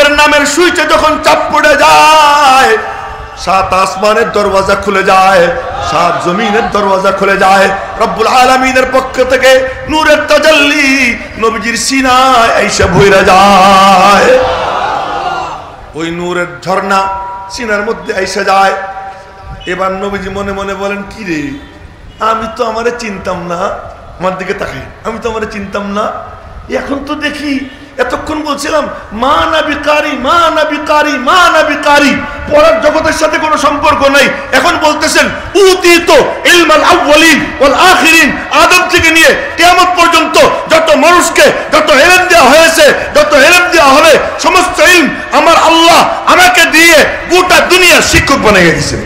রবের নামের সুইচে যখন চাপ পড়ে যায়, 7 আসমানের দরওয়াজা খুলে যায়, 7 জমিনের দরওয়াজা খুলে যায়। রব্বুল আলামিনের পক্ষ থেকে নূরের তাজাল্লি নবীজির সিনায় এসে ভইরা যায়। ওই নূরের ঝর্ণা সিনার মধ্যে এসে যায়। এবার নবীজি মনে মনে বলেন, কি রে, আমি তো আমারে চিনতাম না, আমার দিকে তাকাই, আমি তো আমারে চিনতাম না, এখন তো দেখি এতক্ষণ বলছিলাম মা নবী কারি, মা নবী কারি, মা নবী কারি, পরের জগতের সাথে কোনো সম্পর্ক নাই। এখন বলতেছেন উতিত ইলমাল আউয়ালিন ওয়াল আখিরিন, আদম থেকে নিয়ে কিয়ামত পর্যন্ত যত মানুষকে যত ইলম দেওয়া হয়েছে, যত ইলম দেওয়া হবে, সমস্ত ইলম আমার আল্লাহ আমাকে দিয়ে গোটা দুনিয়ার শিক্ষক বানিয়ে দিয়েছেন।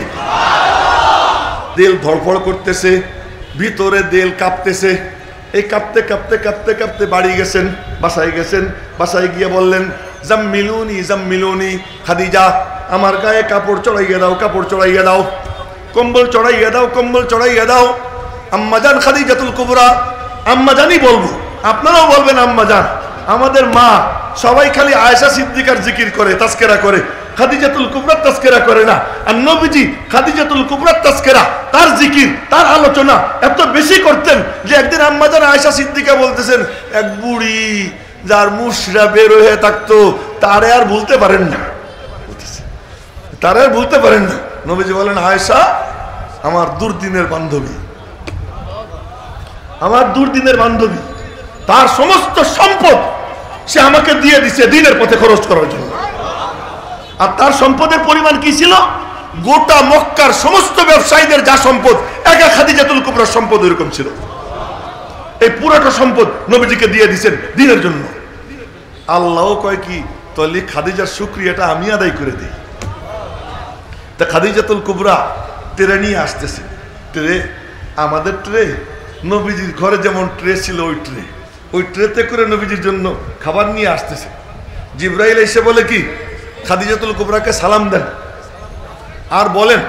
দিল ধড়ফড় করতেছে, ভিতরে দিল কাঁপতেছে। এই কাঁপতে কাঁপতে কাঁপতে কাঁপতে বাড়ি গেছেন, বাসায় গেছেন। বাসায় গিয়ে বললেন, জাম্মিলুনি জাম্মিলুনি, খাদিজা আমার গায়ে কাপড় চড়াইয়া দাও, কাপড় চড়াইয়া দাও, কম্বল চড়াইয়া দাও, কম্বল চড়াইয়া দাও। আম্মাজান খাদিজাতুল কুবরা, আম্মাজানই বলবো, আপনারাও বলবেন আম্মাজান। আমাদের মা সবাই খালি আয়েশা সিদ্দিকার জিকির করে, তাজকিরা করে, খাদিজাতুল কুবরার তাজকিরা করে না। আর নবীজি খাদিজাতুল কুবরার তাজকিরা, তার জিকির, তার আলোচনা এত বেশি করতেন যে একদিন আম্মাজান আয়েশা সিদ্দিকা বলতেছেন, এক বুড়ি যার মুশরা বের হয়ে থাকতো তারে আর ভুলতে পারেন না, তারে আর ভুলতে পারেন না। নবীজি বলেন, আয়েশা আমার দুর্দিনের বান্ধবী, আমার দুর্দিনের বান্ধবী, তার সমস্ত সম্পদ সে আমাকে দিয়ে দিছে দ্বীনের পথে খরচ করার জন্য। আর তার সম্পদের পরিমাণ কি ছিল? গোটা মক্কার সমস্ত ব্যবসায়ীদের যা সম্পদ, একা খাদিজাতুল কুবরার সম্পদ এরকম ছিল। এই পুরোটা সম্পদ নবীজিকে দিয়ে দিয়েছেন দ্বীনের জন্য। আল্লাহ কয় কি, তাহলে খাদিজার শুকরিয়াটা আমি আদায় করে দিই। তা খাদিজাতুল কুবরা ট্রে নিয়ে আসতেছে। ট্রে, আমাদের ট্রে, নবীজির ঘরে যেমন ট্রে ছিল ওই ট্রেতে করে নবীজির জন্য খাবার নিয়ে আসতেছে। জিবরাইল এসে বলে কি, খাদিজাতুল কুবরাকে সালাম দেন আর বলেন,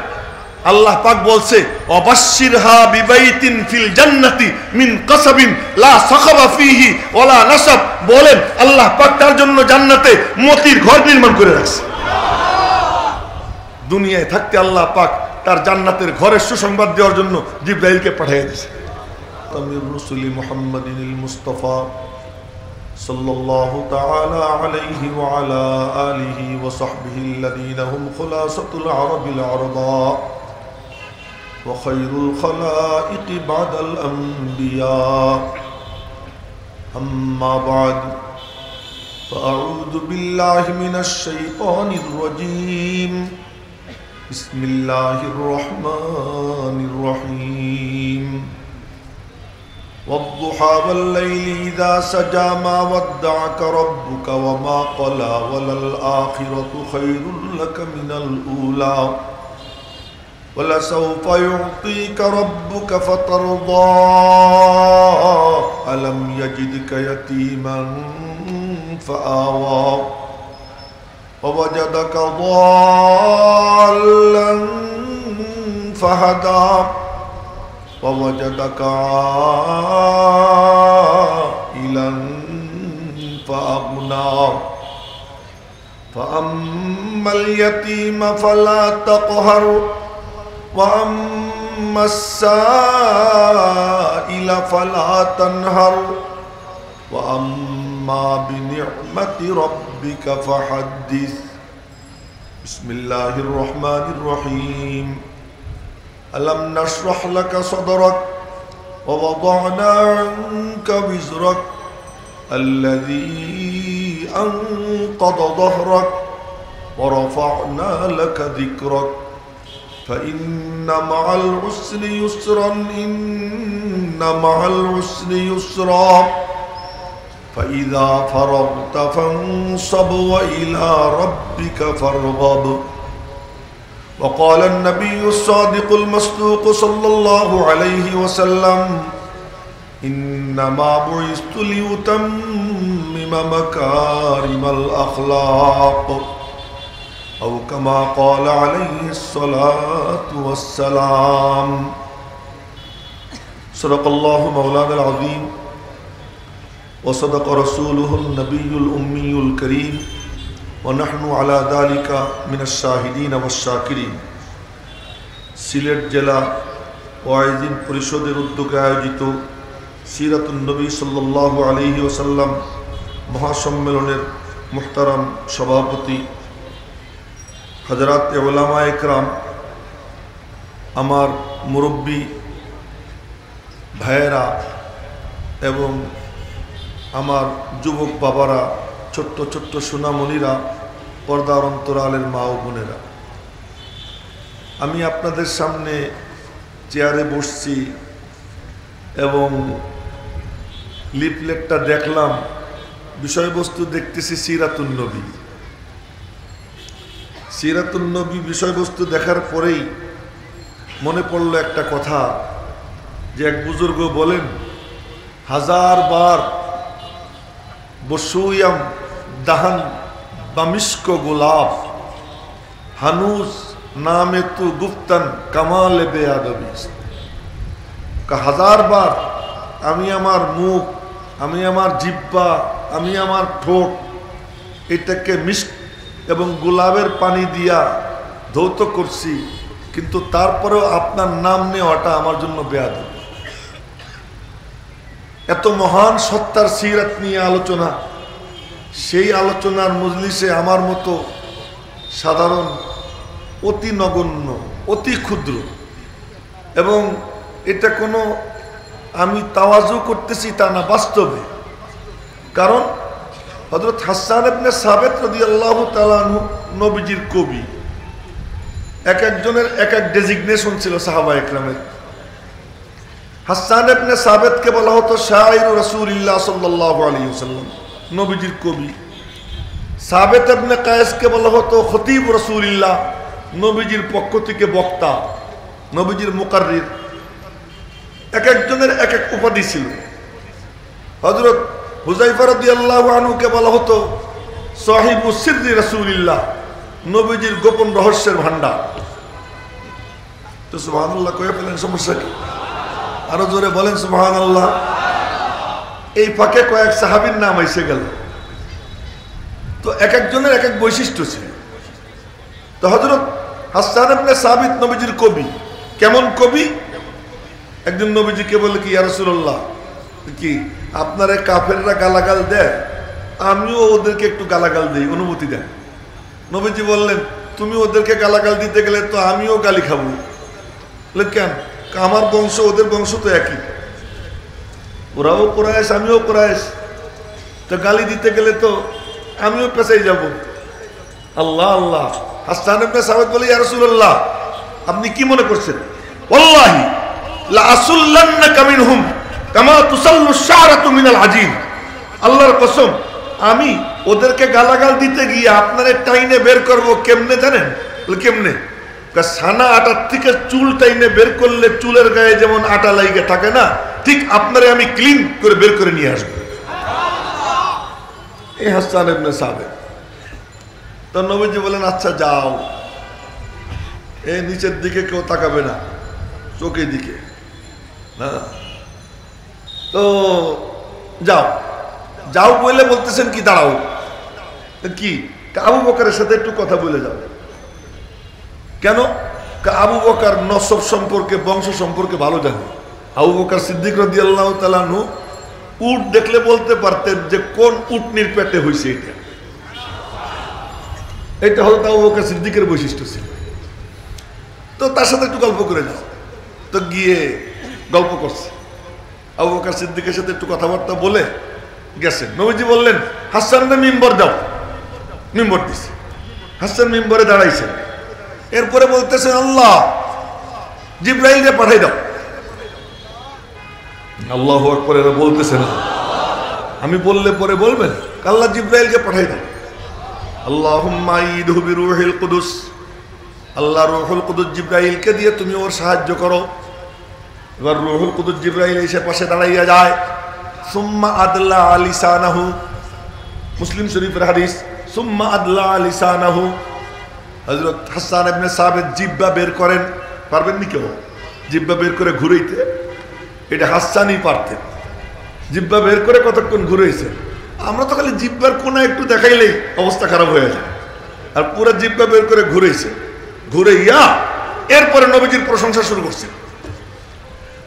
আল্লাহ পাক বলছে, অবাশশিরহা বিবাইতিন ফিল জান্নাতি মিন কাসাবিন লা সাখাবা ফিহি ওয়ালা নাসাব, বলেন আল্লাহ পাক তার জন্য জান্নাতে মতির ঘর নির্মাণ করে রাখছে। দুনিয়ায় থাকতে আল্লাহ পাক তার জান্নাতের ঘরের সুসংবাদ দেওয়ার জন্য জিবরাইলকে পাঠিয়ে দিয়েছে। আমির রাসূল মুহাম্মাদিনিল মুস্তাফা সাল্লাল্লাহু তাআলা আলাইহি ওয়া আলা আলিহি ওয়া সাহবিহি আল্লাযীনা হুম খুলাসাতুল আরাবিল আরদা ওয়া খায়রুল খালাইকি বাদাল আমবিয়া, আম্মা বা'দ, ফাআউযু বিল্লাহি মিনাশ শাইতানির রাজীম। বিসমিল্লাহির রহমানির রহিম। والضحى والليل إذا سجى ما ودعك ربك وما قلى وللآخرة خير لك من الأولى ولسوف يعطيك ربك فترضى ألم يجدك يتيما فآوى ووجدك ضالا فهدى ووجدك عائلا فأغنى فأما اليتيم فلا تقهر وأما السائل فلا تنهر وأما بنعمة ربك فحدث. بسم الله الرحمن الرحيم. ألم نشرح لك صدرك ووضعنا عنك وزرك الذي أنقض ظهرك ورفعنا لك ذكرك فإن مع العسر يسرا إن مع العسر يسرا فإذا فرغت فانصب وإلى ربك فارغب. وقال النبي الصادق المصدوق صلى الله عليه وسلم إنما بعثت لأتمم مكارم الأخلاق أو كما قال عليه الصلاة والسلام. صدق الله مولانا العظيم وصدق رسوله النبي الأمي الكريم ওয়ানাহনু আলা যালিকা মিনাশ শাহিদিন ওয়াশ শাকিরিন। সিলেট জেলা ওয়াইজিন পরিষদের উদ্যোগে আয়োজিত সিরাতুন নবী সাল্লাল্লাহু আলাইহি ওয়াসাল্লাম মহাসম্মেলনের মুহতারাম সভাপতি হযরত উলামা ইকরাম, আমার মুরব্বী ভাইয়েরা এবং আমার যুবক বাবারা, ছোট্ট ছোট্ট সোনামণিরা, পর্দার অন্তরালের মা ও বোনেরা, আমি আপনাদের সামনে চেয়ারে বসছি এবং লিফলেটটা দেখলাম, বিষয়বস্তু দেখতেছি সিরাতুন নবী। সিরাতুন নবী বিষয়বস্তু দেখার পরেই মনে পড়লো একটা কথা, যে এক বুজুর্গ বলেন, 1000 বার বসুয়াম দাহান বামিস্ক গোলাপ হানুজ নামে তু গুপ্তন কামাল বেয়াদবি। 1000 বার আমি আমার মুখ, আমি আমার জিহ্বা, আমি আমার ঠোঁট, এটাকে মিস্ক এবং গোলাপের পানি দিয়া ধৌত করছি, কিন্তু তারপরেও আপনার নাম নেওয়াটা আমার জন্য বেয়াদবি। এত মহান সত্তার সিরাত নিয়ে আলোচনা, সেই আলোচনার মজলিসে আমার মতো সাধারণ, অতি নগণ্য, অতি ক্ষুদ্র, এবং এটা কোনো আমি তাওয়াজু করতেছি তা না, বাস্তবে। কারণ হযরত হাসান ইবনে সাবিত রাদিয়াল্লাহু তাআলা আনহু নবীজির কবি, এক একজনের এক এক ডেজিগনেশন ছিল সাহাবা ইকরামের। হাসান ইবনে সাবিতকে বলা হতো শায়র রাসূলুল্লাহ সাল্লাল্লাহু আলাইহি ওয়াসাল্লাম, নবীজির কবি। সাবিত ইবনে কায়েসকে বলা হতো খতিব রাসূলুল্লাহ, নবীজির পক্ষ থেকে বক্তা, নবীজির মুকাররির। এক একজনের এক এক উপাধি ছিল। হযরত হুযায়ফা রাদিয়াল্লাহু আনহুকে বলা হতো সাহিবু সিররি রাসূলুল্লাহ, নবীজির গোপন রহস্যের ভান্ডার। তো সুবহানাল্লাহ কয়ে ফেলেন, সমস্যা কি? আরো জোরে বলেন সুবহানাল্লাহ। এই ফাঁকে কয়েক সাহাবীর নাম এসে গেল। তো এক একজনের এক এক বৈশিষ্ট্য ছিল। তো হযরত হাসান ইবনে সাবিত নবীজির কবি। কেমন কবি? একদিন নবীজিকে বলে, কি ইয়া রাসূলুল্লাহ, কি আপনারে কাফেররা গালাগাল দেয়, আমিও ওদেরকে একটু গালাগাল দিই, অনুমতি দেন। নবীজি বললেন, তুমি ওদেরকে গালাগাল দিতে গেলে তো আমিও গালি খাবো। কেন? আমার বংশ ওদের বংশ তো একই, ওরাও কুরাইশ আমিও কুরাইশ, তো গালি দিতে গেলে তো আমিও পেছাই যাব। আল্লাহ আল্লাহ। হাসান ইবনে সাবিত বলে, ইয়া রাসূলুল্লাহ, আপনি কি মনে করছেন? ওয়াল্লাহি লা আসুল্লান্নাকা মিনহুম কামা তুসাল্লু শারাতু মিনাল আজিন। আল্লাহর কসম, আমি ওদেরকে গালাগাল দিতে গিয়ে আপনারে টাইনে বের করব। কেমনে জানেন? কেমনে? সানা আটার থেকে চুল টাইনে বের করলে চুলের গায়ে যেমন আটা লাগিয়ে থাকে না, ঠিক আপনারে আমি ক্লিন করে বের করে নিয়ে আসবো। এই হাসান ইবনে সাবিত। তো নবীজি বলেন, আচ্ছা যাও, এই নিচের দিকে কেউ তাকাবে না, চোখের দিকে না, তো যাও। যাও বলে বলতেছেন কি? দাঁড়াও। কি? আবু বকরের সাথে একটু কথা বলে যাও। কেন? আবু বকর নসব সম্পর্কে, বংশ সম্পর্কে ভালো জানে। আবু বকর সিদ্দিক রাদিয়াল্লাহু তাআলা আনহু উট দেখলে বলতে পারতেন যে কোন উটনির পেটে হয়েছে এটা। এটা হলো আবু বকর সিদ্দিকের বৈশিষ্ট্য ছিল। তো তার সাথে একটু গল্প করে যাও। তো গিয়ে গল্প করছে, আবু বকর সিদ্দিকের সাথে একটু কথাবার্তা বলে গেছেন। নবীজি বললেন, হাসানকে মিম্বর দাও। মিম্বর দিছে। হাসান মিম্বরে দাঁড়াইছেন। এরপরে বলতেছেন, আল্লাহ জিবরাইলকে পাঠাই দাও। আল্লাহু আকবার বলতেছেন, আমি বললে পরে বলবেন, আল্লাহ জিবরাইলকে পাঠাই দাও। আল্লাহুম্মা আইদহু বিরূহিল কুদুস, আল্লাহ রূহুল কুদুস জিবরাইলকে দিয়ে তুমি ওর সাহায্য করো। এবার রূহুল কুদুস জিবরাইল এসে পাশে দাঁড়াইয়া যায়। সুম্মা আদলা লিসানাহু, মুসলিম শরীফের হাদিস, সুম্মা আদলা লিসানাহু। হযরত হাসান ইবনে সাবিত জিহ্বা বের করেন। পারবেন নি কেউ জিহ্বা বের করে ঘুরাইতে? এটা হাসানই পারতেন। জিহ্বা বের করে কতক্ষণ ঘুরাইছে। আমরা তো খালি জিব্বার কোনা একটু দেখাইলেই অবস্থা খারাপ হয়ে যায়, আর পুরো জিব্বা বের করে ঘুরেছে, ঘুরে এরপরে নবীজির প্রশংসা শুরু করছেন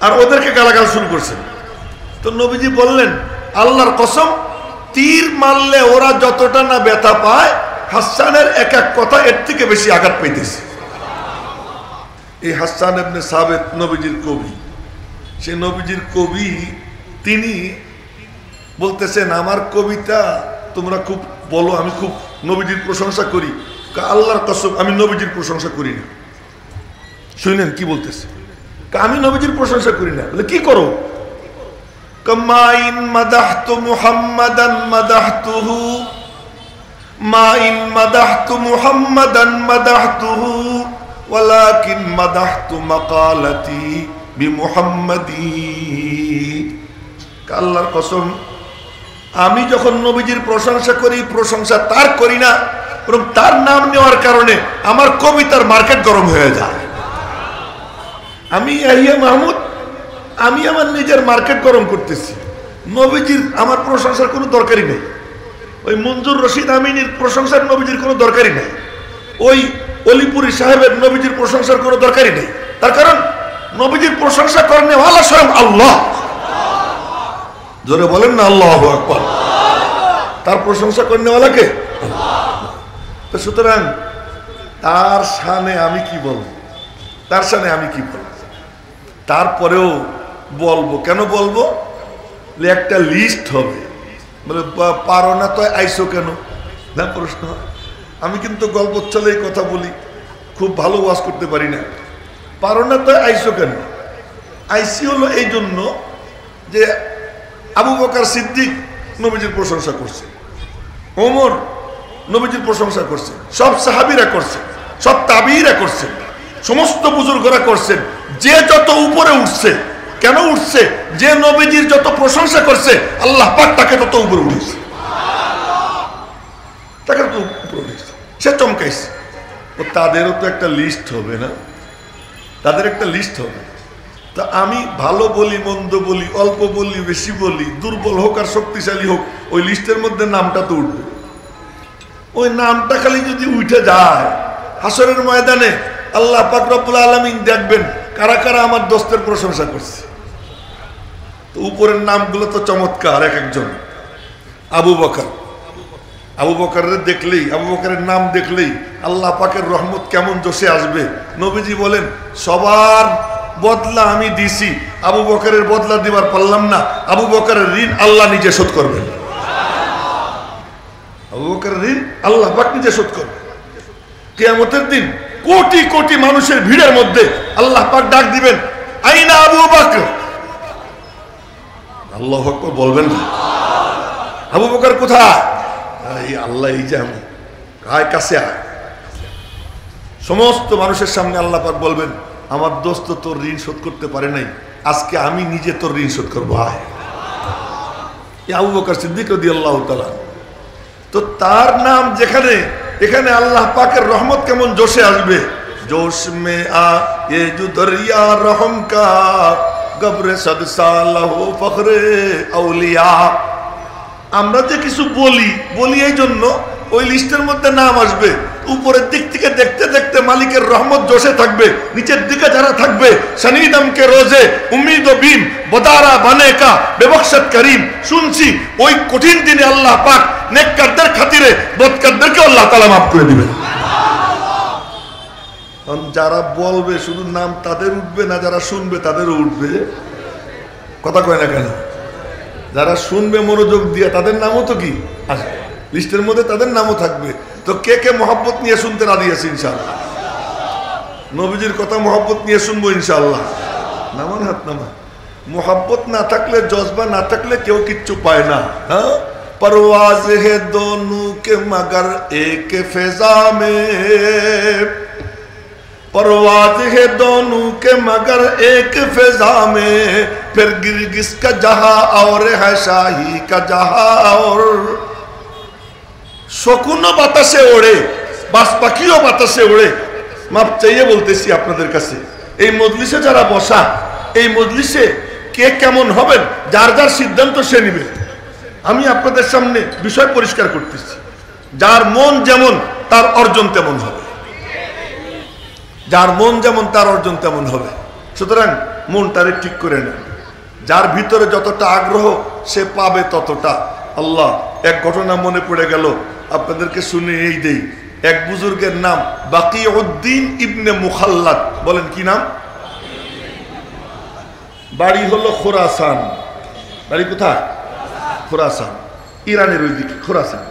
আর ওদেরকে গালাগাল শুরু করছেন। তো নবীজি বললেন, আল্লাহর কসম, তীর মারলে ওরা যতটা না ব্যথা পায়, হাসানের এক এক কথা এর থেকে বেশি আঘাত পাইতেছে। এই হাসান ইবনে সাবিত নবীজির কবি, সে নবীজির কবি, তিনি বলতেছেন আমার কবিতা তোমরা খুব বলো, আমি খুব নবীজির প্রশংসা করি। আল্লাহর কসম আমি নবীজির প্রশংসা করি না। শুনেন কি বলতেছে, আমি নবীজির প্রশংসা করি না। বলে কি করো? মাইন মাদাহতু মুহাম্মাদান মাদাহতুহু, মাইন মাদাহতু মুহাম্মাদান মাদাহতুহু, ওয়ালাকিন মাদাহতু মাকালাতি বিমুহাম্মাদি। আল্লাহর কসম, আমি যখন নবীজির প্রশংসা করি, প্রশংসা তার করি না, বরং তার নাম নেওয়ার কারণে আমার কবিতার মার্কেট গরম হয়ে যায়। আমি ইয়াহিয়া মাহমুদ, আমি আমার নিজের মার্কেট গরম করতেছি। নবীজির আমার প্রশংসার কোনো দরকারই নেই। ওই মঞ্জুর রশিদ আমিনীর প্রশংসার নবীজির কোনো দরকারই নেই। ওই অলিপুরি সাহেবের নবীজির প্রশংসার কোনো দরকারই নেই। তার কারণ নবীজির প্রশংসা করেন ওয়ালা স্বয়ং আল্লাহ। জোরে বলেন না আল্লাহু আকবার। তার প্রশংসা করেন ওয়ালাকে। তো সুতরাং তার শানে আমি কি বলবো, তার শানে আমি কি বলবো? তারপরেও বলবো। কেন বলবো? একটা লিস্ট হবে। বলে পারো না তো আইসো কেন, না প্রশ্ন। আমি কিন্তু গল্প চলে কথা বলি, খুব ভালো ওয়াজ করতে পারি না। পারো না তো আইসো কেন? আইসি হলো এই জন্য যে আবু বকর সিদ্দিক নবীজির প্রশংসা করছে, ওমর নবীজির প্রশংসা করছে, সব সাহাবীরা করছে, সব তাবিঈরা করছে, সমস্ত বুজুর্গরা করছেন। যে যত উপরে উঠছে, কেন উঠছে? যে নবীজির যত প্রশংসা করছে, আল্লাহ পাক তাকে তত উপরে উঠেছে, তাকে তত উপরে উঠেছে, সে চমকাইছে। তো তাদেরও তো একটা লিস্ট হবে না? তাদের একটা লিস্ট হবে। তা আমি ভালো বলি, মন্দ বলি, অল্প বলি, বেশি বলি, দুর্বল হোক আর শক্তিশালী হোক, ওই লিস্টের মধ্যে নামটা তো উঠবে। ওই নামটা খালি যদি উঠে যায়, হাসরের ময়দানে আল্লাহ পাক রব্বুল আলামিন দেখবেন কারা কারা আমার দোস্তের প্রশংসা করছে। তো উপরের নামগুলো তো চমৎকার এক একজন। আবু বকর, আবু বকরের দেখলেই, আবু বকরের নাম দেখলেই আল্লাহ পাকের রহমত কেমন জোশে আসবে। নবীজি বলেন, সবার বদলা আমি দিছি, আবু বকরের বদলা দিবার পারলাম না। আবু বকরের ঋণ আল্লাহ নিজে শোধ করবেন। আবু বকরের ঋণ আল্লাহ পাক নিজে শোধ করবেন। কিয়ামতের দিন কোটি কোটি মানুষের ভিড়ের মধ্যে আল্লাহ পাক ডাক দিবেন, আইনা আবু বকর। আল্লাহু আকবার বলবেন না? আবু বকর কোথায়? এই আল্লাহ, এই যে আমি আয়, কাছে আয়। সমস্ত মানুষের সামনে আল্লাহ পাক বলবেন, আমার দোস্ত তোর ঋণ শোধ করতে পারে নাই, আজকে আমি নিজে তোর ঋণ শোধ করবো। আয়। আবু বকর সিদ্দিক রাদিয়াল্লাহু তাআলা। তো তার নাম যেখানে, এখানে আল্লাহ পাকের রহমত কেমন জোশে আসবে। जोश में आ ये जो दरिया रहम का गब्र सद साल हो फखरे औलिया। আমরা যে কিছু বলি বলি এই জন্য ওই লিস্টের মধ্যে নাম আসবে। উপরের দিক থেকে দেখতে দেখতে মালিকের রহমত জোশে থাকবে, নিচের দিকে যারা থাকবে শনিদম কে রোজে উম্मीद ও বিম বদারা বানে কা বেবখশত করিম। শুনছি ওই কঠিন দিনে আল্লাহ পাক নেককারদের খাতিরে বদকারদেরকে আল্লাহ তাআলা মাফ করে দিবেন। যারা বলবে শুধু নাম তাদের উঠবে না, যারা শুনবে তাদেরও উঠবে। কথা কয় না কেন? যারা শুনবে মনোযোগ দিয়ে তাদের নামও তো কি আসবে লিস্টের মধ্যে, তাদের নামও থাকবে। তো কে কে মহব্বত নিয়ে শুনতে রাজি আছে? ইনশাআল্লাহ নবীজির কথা মহব্বত নিয়ে শুনবো ইনশাআল্লাহ। নামান হাত নামা। মহব্বত না থাকলে, জজবা না থাকলে কেউ কিচ্ছু পায় না। হ্যাঁ, परवाज है दोनों के मगर एक फिजा में, परवाज है दोनों के मगर एक फिजा में, फिर गिरगिस का जहां और है शाही का जहां और। শকুনও বাতাসে ওড়ে, বাস পাখিও বাতাসে ওড়ে। মাপ চাইয়ে বলতেছি আপনাদের কাছে, এই মজলিসে যারা বসা, এই মজলিসে কে কেমন হবেন যার যার সিদ্ধান্ত সে নিবে। আমি আপনাদের সামনে বিষয় পরিষ্কার করতেছি, যার মন যেমন তার অর্জন তেমন হবে, যার মন যেমন তার অর্জন তেমন হবে। সুতরাং মনটারে ঠিক করে নেন, যার ভিতরে যতটা আগ্রহ সে পাবে ততটা। আল্লাহ, এক ঘটনা মনে পড়ে গেল, আপনাদেরকে শুনে এই দেই। এক বুজুর্গের নাম বাকিউদ্দিন ইবনে মুখাল্লাদ। বলেন কি নাম? বাড়ি হলো খোরাসান। বাড়ি কোথায়? খোরাসান, ইরানের ওই দিকে খোরাসান।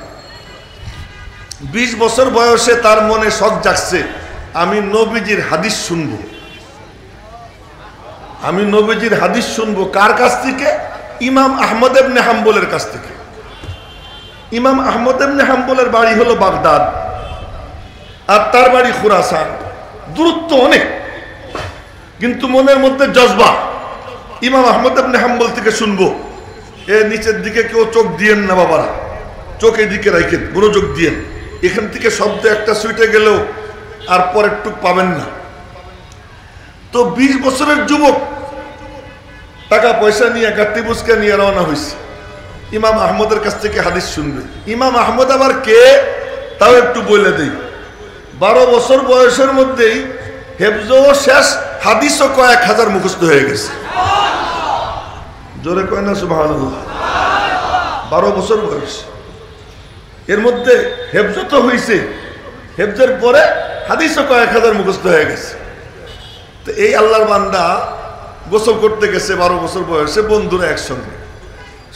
20 বছর বয়সে তার মনে শখ জাগছে, আমি নবীজির হাদিস শুনবো, আমি নবীজির হাদিস শুনবো। কার কাছ থেকে? ইমাম আহমদ ইবনে হাম্বলের কাছ থেকে। ইমাম আহমদ ইবনে হাম্বলের বাড়ি হলো বাগদাদ, আর তার বাড়ি খোরাসান। দূরত্ব অনেক, কিন্তু মনের মধ্যে জজবা, ইমাম আহমদ ইবনে হাম্বল থেকে শুনবো। এ নিচের দিকে কেউ চোখ দিয়েন না বাবারা, চোখ এদিকে রাখেন, মনোযোগ দিয়েন। এখান থেকে শব্দ একটা সুইটে গেলেও আর পরের টুক পাবেন না। তো 20 বছরের যুবক টাকা পয়সা নিয়ে গাট্টি বুসকা নিয়ে রওনা হয়েছে, ইমাম আহমদের কাছ থেকে হাদিস শুনবে। ইমাম আহমদ আবার কে তাও একটু বলে দেই। 12 বছর বয়সের মধ্যেই হেফজও শেষ, হাদিসও কয়েক হাজার মুখস্থ হয়ে গেছে। জোরে কয় না সুবহানাল্লাহ। 12 বছর বয়স, এর মধ্যে হেফজ তো হয়েছে, হেফজের পরে হাদিসও কয়েক হাজার মুখস্থ হয়ে গেছে। তো এই আল্লাহর বান্দা গোসল করতে গেছে 12 বছর বয়সে, বন্ধুরা একসঙ্গে,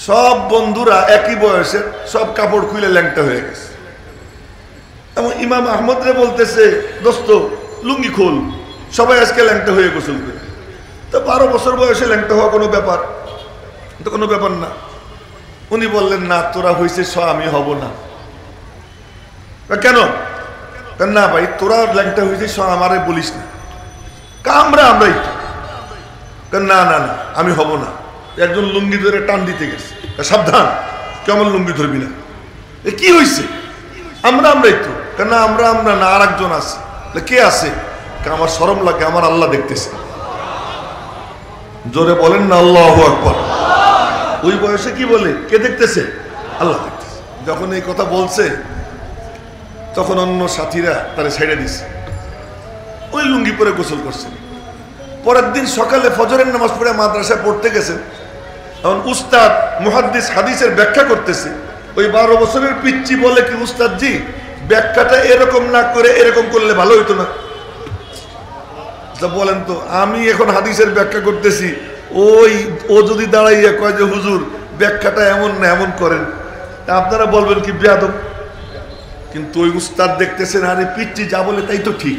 সব বন্ধুরা একই বয়সের, সব কাপড় খুলে ল্যাংটা হয়ে গেছে। এবং ইমাম আহমদ রে বলতেছে, দোস্ত লুঙ্গি খোল, সবাই আজকে ল্যাংটা হয়ে গোসল করে। তো 12 বছর বয়সে ল্যাংটা হওয়া কোনো ব্যাপার? তো কোনো ব্যাপার না। উনি বললেন, না তোরা হয়েছে আমি হব না। কেন? না ভাই, তোরা ল্যাংটা হয়েছে আমারে বলিস না, আমরাই না না না আমি হব না। একজন লুঙ্গি ধরে টান দিতে গেছে, সাবধান, কেমন লুঙ্গি ধরবি না। কি হয়েছে? আমরাই তো। কেন আমরা না, আর একজন আছে। কে আছে? আমার শরম লাগে, আমার আল্লাহ দেখতেছে। জোরে বলেন না আল্লাহু আকবার। ওই বয়সে কি বলে? কে দেখতেছে? আল্লাহ দেখতেছে। যখন এই কথা বলছে তখন অন্য সাথীরা তারা ছেড়ে দিছে, ওই লুঙ্গি পরে গোসল করছেন। পরের দিন সকালে ফজরের নামাজ পড়ে মাদ্রাসায় পড়তে গেছেন। এখন উস্তাদ মুহাদ্দিস হাদিসের ব্যাখ্যা করতেছে। ওই 12 বছরের পিচ্চি বলে কি, উস্তাদ জি ব্যাখ্যাটা এরকম না করে এরকম করলে ভালো হইতো না। বলেন তো, আমি এখন হাদিসের ব্যাখ্যা করতেছি, ও যদি দাঁড়াইয়া কয় যে হুজুর ব্যাখ্যাটা এমন না এমন করেন, তা আপনারা বলবেন কি বেয়াদব। কিন্তু ওই উস্তাদ দেখতেছেন, আরে পিচ্চি যা বলে তাই তো ঠিক।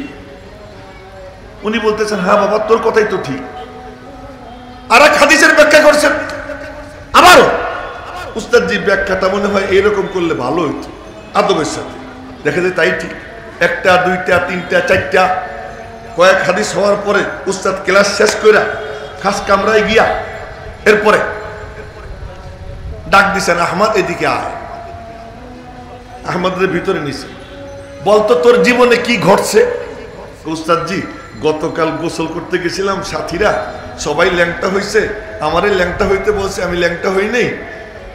উনি বলতেছেন, হ্যাঁ বাবা তোর কথাই তো ঠিক। আর এক হাদিসের ব্যাখ্যা করছেন, আবারও উস্তাদ জি ব্যাখ্যাটা মনে হয় এরকম করলে ভালো হইতো আদবের সাথে। দেখা যায় তাই ঠিক। 1টা 2টা 3টা 4টা কয়েক হাদিস হওয়ার পরে উস্তাদ ক্লাস শেষ করে খাস কামরায় গিয়া এরপরে ডাক দিছেন, আহমদ এদিকে আয়। আহমদের ভিতরে নিছে, বলতো তোর জীবনে কি ঘটছে? উস্তাদ জি গতকাল গোসল করতে গেছিলাম, সাথীরা সবাই ল্যাংটা হয়েছে, আমারে ল্যাংটা হইতে বলছে, আমি ল্যাংটা হই নাই,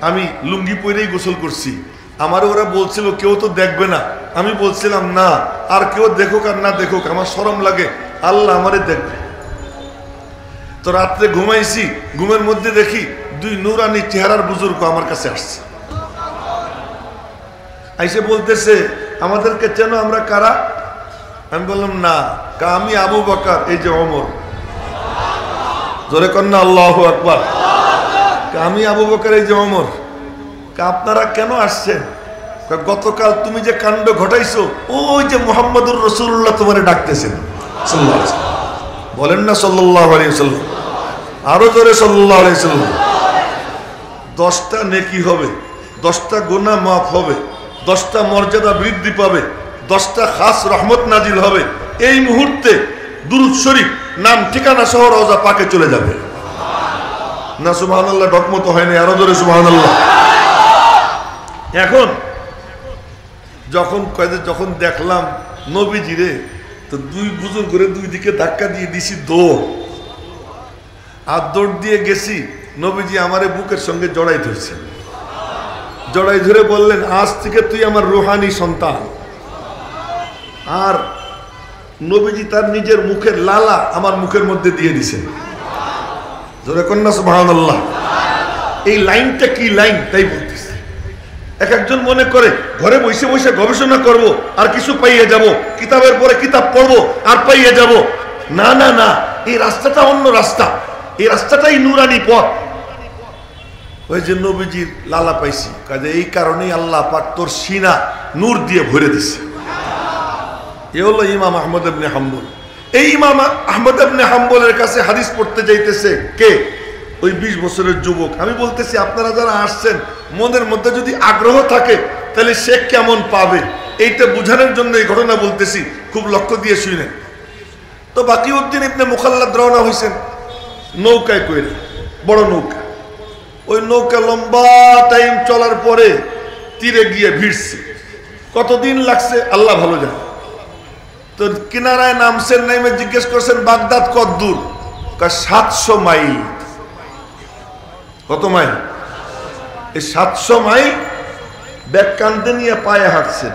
আমি লুঙ্গি পরেই গোসল করছি। আমার ওরা বলছিল কেউ তো দেখবে না, আমি বলছিলাম না, আর কেউ দেখুক আর না দেখুক আমার শরম লাগে, আল্লাহ আমারে দেখবে। তো রাত্রে ঘুমাইছি, ঘুমের মধ্যে দেখি 2 নুরানি চেহারার বুজুর্গ আমার কাছে আসছে। আইসে বলতেছে, আমাদেরকে চেনো, আমরা কারা? আমি বললাম না। আমি আবু বকর, এই যে ওমর। জোরে কন্যা আল্লাহু আকবার। আমি আবু বকর, এই যে ওমর। আপনারা কেন আসছেন? গতকাল তুমি যে কাণ্ড ঘটাইছো, ওই যে মুহাম্মদুর রাসূলুল্লাহ তোমারে ডাকতেছেন। সাল্লাল্লাহু আলাইহি ওয়াসাল্লাম। বলেন না সাল্লাল্লাহু আলাইহি ওয়াসাল্লাম। আরো জোরে সাল্লাল্লাহু আলাইহি ওয়াসাল্লাম। 10টা নেকি হবে, 10টা গুনাহ মাফ হবে, 10টা মর্যাদা বৃদ্ধি পাবে, 10টা খাস রহমত নাজিল হবে। এই মুহূর্তে দুরূদ শরীফ নাম ঠিকানা সহ রওজা পাকে চলে যাবে। না সুবহানাল্লাহ, ডকমত হয়নি, আরো জোরে সুবহানাল্লাহ। এখন যখন দেখলাম নবীজিরে, তো 2 বুজুর্গ করে 2 দিকে ধাক্কা দিয়ে দিছি, দৌড়। আর দৌড় দিয়ে গেছি, নবীজি আমারে বুকের সঙ্গে জড়াই ধরছে। জড়াই ধরে বললেন, আজ থেকে তুই আমার রুহানি সন্তান। আর নবীজি তার নিজের মুখের লালা আমার মুখের মধ্যে দিয়ে দিছেন। জোরে কন্যা সুবহানাল্লাহ। এই লাইনটা কি লাইন তাই বলতেছে। এক একজন মনে করে ঘরে বসে বসে গবেষণা করব আর কিছু পাইয়ে যাব, কিতাবের পরে কিতাব পড়বো আর পাইয়ে যাব। না না না, এই রাস্তাটা অন্য রাস্তা, এই রাস্তাটাই নুরানি পথ। ওই যে নবীজির লালা পাইছি, কাজে এই কারণেই আল্লাহ পাক তোর সিনা নূর দিয়ে ভরে দিছে। এ হলো ইমাম আহমদ ইবনে হাম্বল। এই ইমাম আহমদ ইবনে হাম্বলের কাছে হাদিস পড়তে যাইতেছে কে? ওই 20 বছরের যুবক। আমি বলতেছি আপনারা যারা আসছেন মনের মধ্যে যদি আগ্রহ থাকে তাহলে সে কেমন পাবে এইটা বোঝানোর জন্য এই ঘটনা বলতেছি, খুব লক্ষ্য দিয়ে শুনেন। তো বাকিউদ্দিন ইবনে মুখাল্লাদ রওনা হয়েছেন নৌকায় কইরা, বড় নৌকা। ওই নৌকা লম্বা টাইম চলার পরে তীরে গিয়ে ভিড়ছে। কতদিন লাগছে আল্লাহ ভালো জানে। তো কিনারায় নামছেন, নামে জিজ্ঞেস করছেন বাগদাদ কত দূর? 700 মাইল। কত মাইল? এই 700 মাইল ব্যাগ কান্দে নিয়ে পায়ে হাঁটছেন।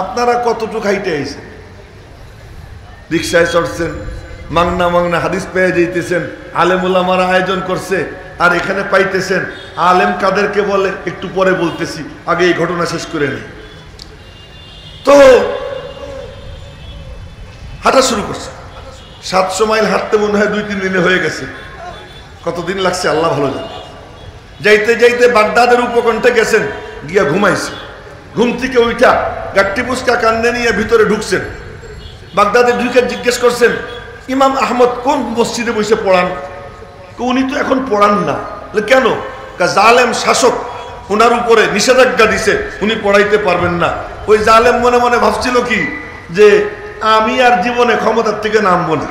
আপনারা কতটুকু হাইটে আইছেন? রিক্সায় চড়ছেন, মাংনা মাংনা হাদিস পেয়ে যাইতেছেন, আলেম উলামারা আয়োজন করছে, আর এখানে পাইতেছেন। আলেম কাদেরকে বলে একটু পরে বলতেছি, আগে এই ঘটনা শেষ করে নেই। তো হাঁটা শুরু করছে। 700 মাইল হাঁটতে মনে হয় 2-3 দিনে হয়ে গেছে। কতদিন লাগছে আল্লাহ ভালো জানে। যাইতে যাইতে বাগদাদের উপকণ্ঠে গেছেন, গিয়া ঘুমাইছে। ঘুম থেকে উঠা গাট্টি পুস্কা কান্দে নিয়ে ভিতরে ঢুকছেন। বাগদাদে ঢুকে জিজ্ঞেস করছেন ইমাম আহমদ কোন মসজিদে বসে পড়ান? উনি তো এখন পড়ান না। কেন? জালেম শাসক ওনার উপরে নিষেধাজ্ঞা দিছে, উনি পড়াইতে পারবেন না। ওই জালেম মনে মনে ভাবছিল কি যে আমি আর জীবনে ক্ষমতার থেকে নামবো না।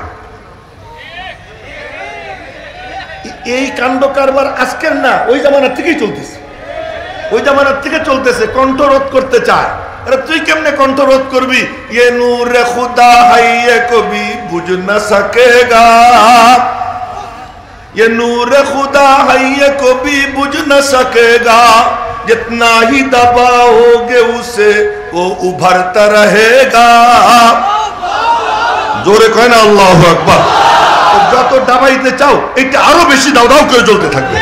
এই কাণ্ড কারবার আজকের না, ওই জামানার থেকেই চলতেছে। ওই জামানার থেকে চলতেছে। কণ্ঠরোধ করতে চায়। আরে তুই কেমনে কণ্ঠরোধ করবি? ये नूर खुदा है ये कभी बुझ न सकेगा, ये नूर खुदा है ये कभी बुझ न सकेगा, जितना ही दबाओगे उसे वो उभरता रहेगा। জোরে কয় না আল্লাহু আকবার। যত দাবাইতে চাও এটা আরো বেশি দাও দাও করে জ্বলতে থাকবে।